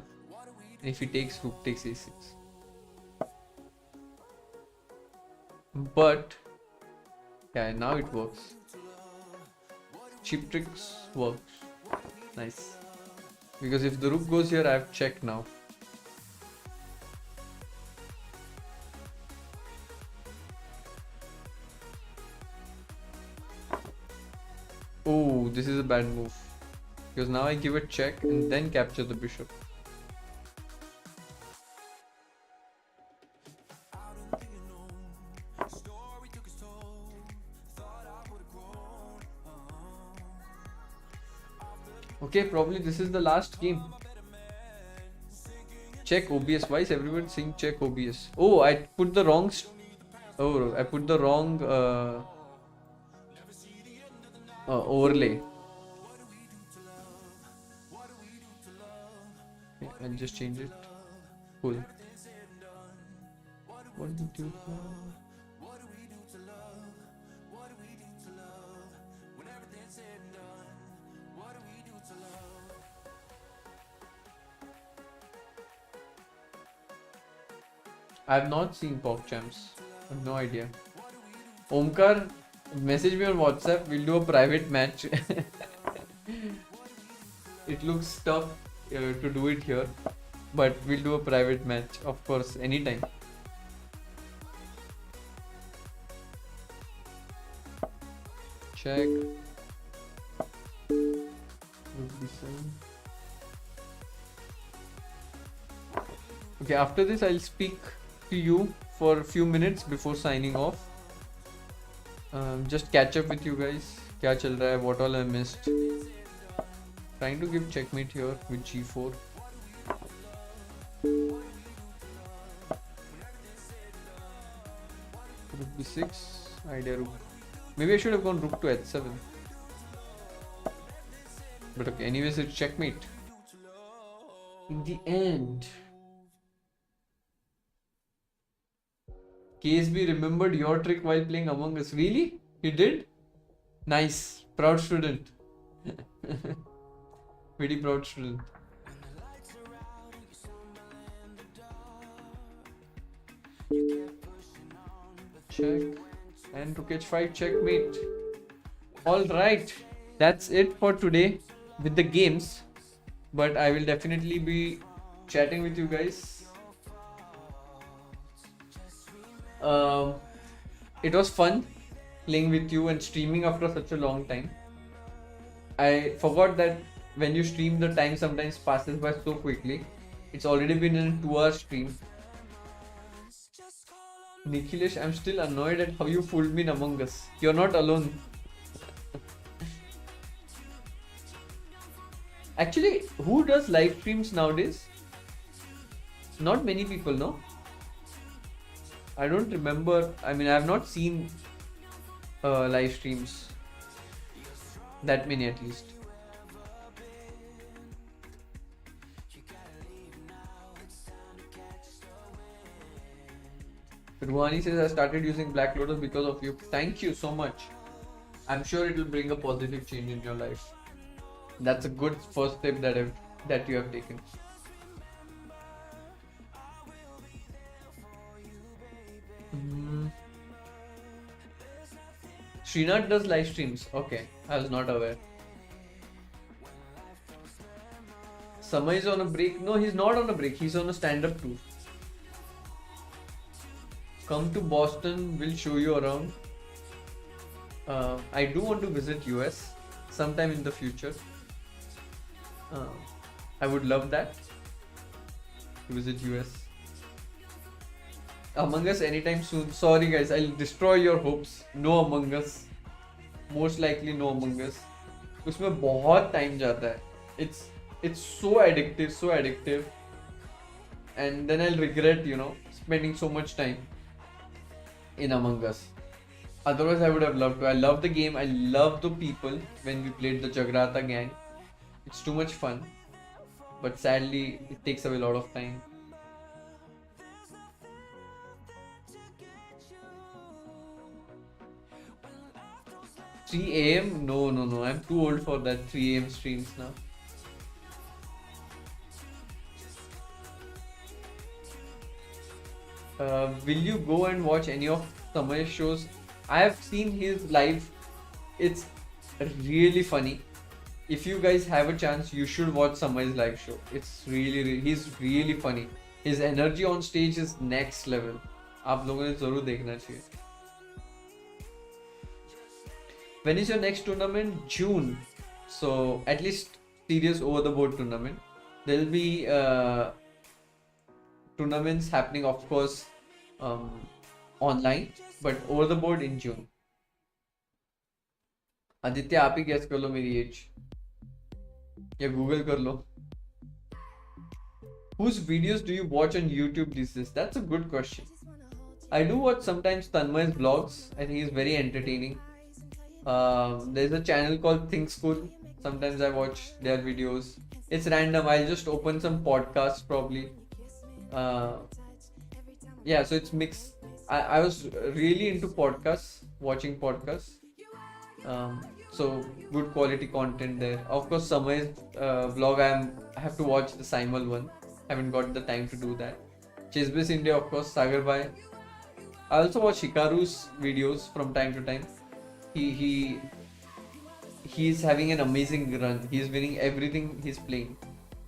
and if he takes, rook takes a6. But yeah, now it works. Cheap tricks works. Nice. Because if the rook goes here, I have check now. Oh, this is a bad move. Because now I give a check and then capture the bishop. Okay, probably this is the last game. Check OBS. Why is everyone saying check OBS? Oh, I put the wrong. I put the wrong overlay. Okay, I'll just change it. Cool. What do we do? I have not seen Pop Champs. I have no idea. Omkar, message me on WhatsApp. We'll do a private match. It looks tough to do it here, but we'll do a private match, of course, anytime. Check. Okay, after this I'll speak to you for a few minutes before signing off. Just catch up with you guys. क्या चल रहा है? What all I missed? Trying to give checkmate here with g4. Rook b6. Idea rook. Maybe I should have gone rook to h7. But okay, anyways, it's checkmate. In the end. KSB remembered your trick while playing Among Us. Really? He did? Nice. Proud student. Very proud student. Check. And rook h5 checkmate. Alright. That's it for today with the games. But I will definitely be chatting with you guys. It was fun playing with you and streaming after such a long time. I forgot that when you stream, the time sometimes passes by so quickly. It's already been a 2-hour stream. Nikhilesh, I'm still annoyed at how you fooled me in Among Us. You're not alone. Actually, who does live streams nowadays? Not many people, no? I don't remember. I mean, I have not seen live streams. That many at least. Ruhani says, I started using Black Lotus because of you. Thank you so much. I'm sure it will bring a positive change in your life. That's a good first step that you have taken. Srinath does live streams. Okay, I was not aware. Samay is on a break. No, he's not on a break. He's on a stand-up tour. Come to Boston. We'll show you around. I do want to visit US sometime in the future. I would love that. To visit US. Among Us anytime soon. Sorry guys, I'll destroy your hopes. No Among Us. Most likely no Among Us. उसमें बहुत time जाता है. It's so addictive. And then I'll regret, spending so much time in Among Us. Otherwise, I would have loved to. I love the game. I love the people when we played the Jagrata gang. It's too much fun. But sadly, it takes away a lot of time. $3 AM? No. I'm too old for that 3 AM streams now. Will you go and watch any of Samay's shows? I have seen his live. It's really funny. If you guys have a chance, you should watch Samay's live show. It's he's really funny. His energy on stage is next level. आप लोगों ने जरूर देखना चाहिए. When is your next tournament? June. So at least serious over the board tournament. There will be tournaments happening, of course, online, but over the board in June. Aditya आप ही guess कर लो मेरी age या Google कर लो. Whose videos do you watch on YouTube these days? That's a good question. I do watch sometimes Tanmay's vlogs. I think he's very entertaining. There's a channel called Think School. Sometimes I watch their videos. It's random. I'll just open some podcasts probably. Yeah, so it's mixed. I was really into podcasts, watching podcasts. So good quality content there. Of course, Samay's vlog I have to watch the Simul one. Haven't got the time to do that. Chessbase India, of course, Sagar Bhai. I also watch Hikaru's videos from time to time. He's having an amazing run. He's winning everything he's playing.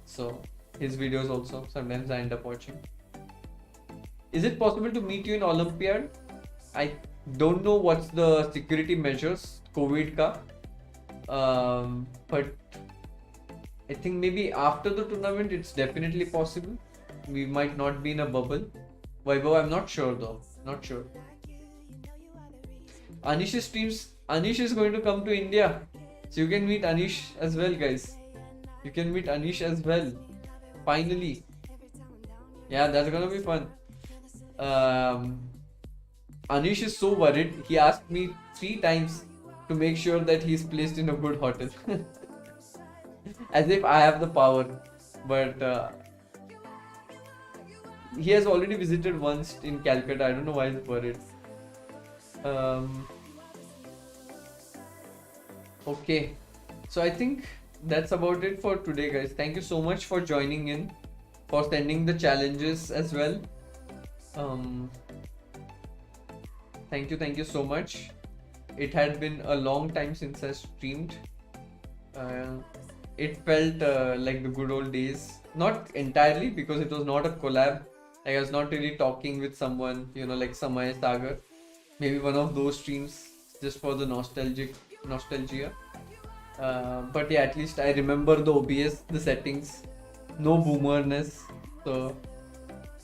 So his videos also sometimes I end up watching. Is it possible to meet you in Olympiad? I don't know what's the security measures COVID ka. But I think maybe after the tournament it's definitely possible. we might not be in a bubble. Vaibhav, I'm not sure though. Not sure. Anish's streams. Anish is going to come to India, so you can meet Anish as well, guys. You can meet Anish as well. Finally. Yeah, that's gonna be fun. Anish is so worried. He asked me 3 times to make sure that he's placed in a good hotel. As if I have the power. But he has already visited once in Calcutta. I don't know why he's worried. Okay. So I think that's about it for today, guys. Thank you so much for joining in, for sending the challenges as well. Thank you so much. It had been a long time since I streamed. It felt like the good old days. Not entirely, because it was not a collab. Like, I was not really talking with someone, like Samay Sagar. Maybe one of those streams just for the nostalgia. But yeah, at least I remember the OBS, the settings, no boomerness. So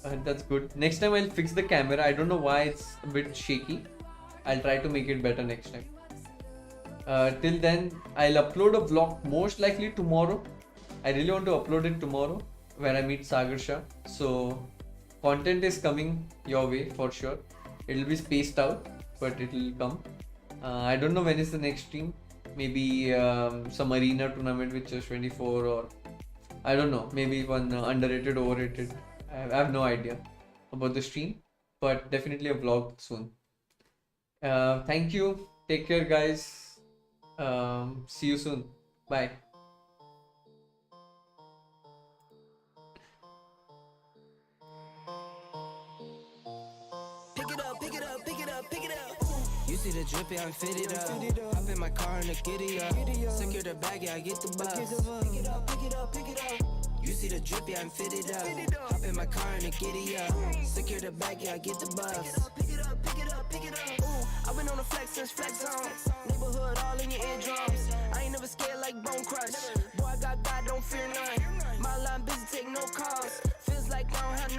that's good. Next time I'll fix the camera. I don't know why it's a bit shaky. I'll try to make it better next time. Till then, I'll upload a vlog most likely tomorrow. I really want to upload it tomorrow, where I meet Sagar Shah. So content is coming your way for sure. It'll be spaced out, but it'll come. I don't know when is the next stream. Maybe some arena tournament with c24, or I don't know, maybe one underrated, overrated. I have no idea about the stream, but definitely a vlog soon. Thank you. Take care, guys. See you soon. Bye. Pick it up, pick it up, pick it up, pick it up. You see the drip, yeah, I'm fitted up. Hop in my car and the giddy up. Secure the bag, yeah, I get the bus. Pick it up, pick it up, pick it up. You see the drip, yeah, I'm fitted up. Hop in my car and the giddy up. Secure the bag, yeah, I get the bus. Pick it up, pick it up, pick it up. Ooh, I've been on the flex since flex zone. Neighborhood all in your eardrums. I ain't never scared like Bone Crush. Boy, I got God, don't fear none. My line busy, take no calls. Feels like I don't have no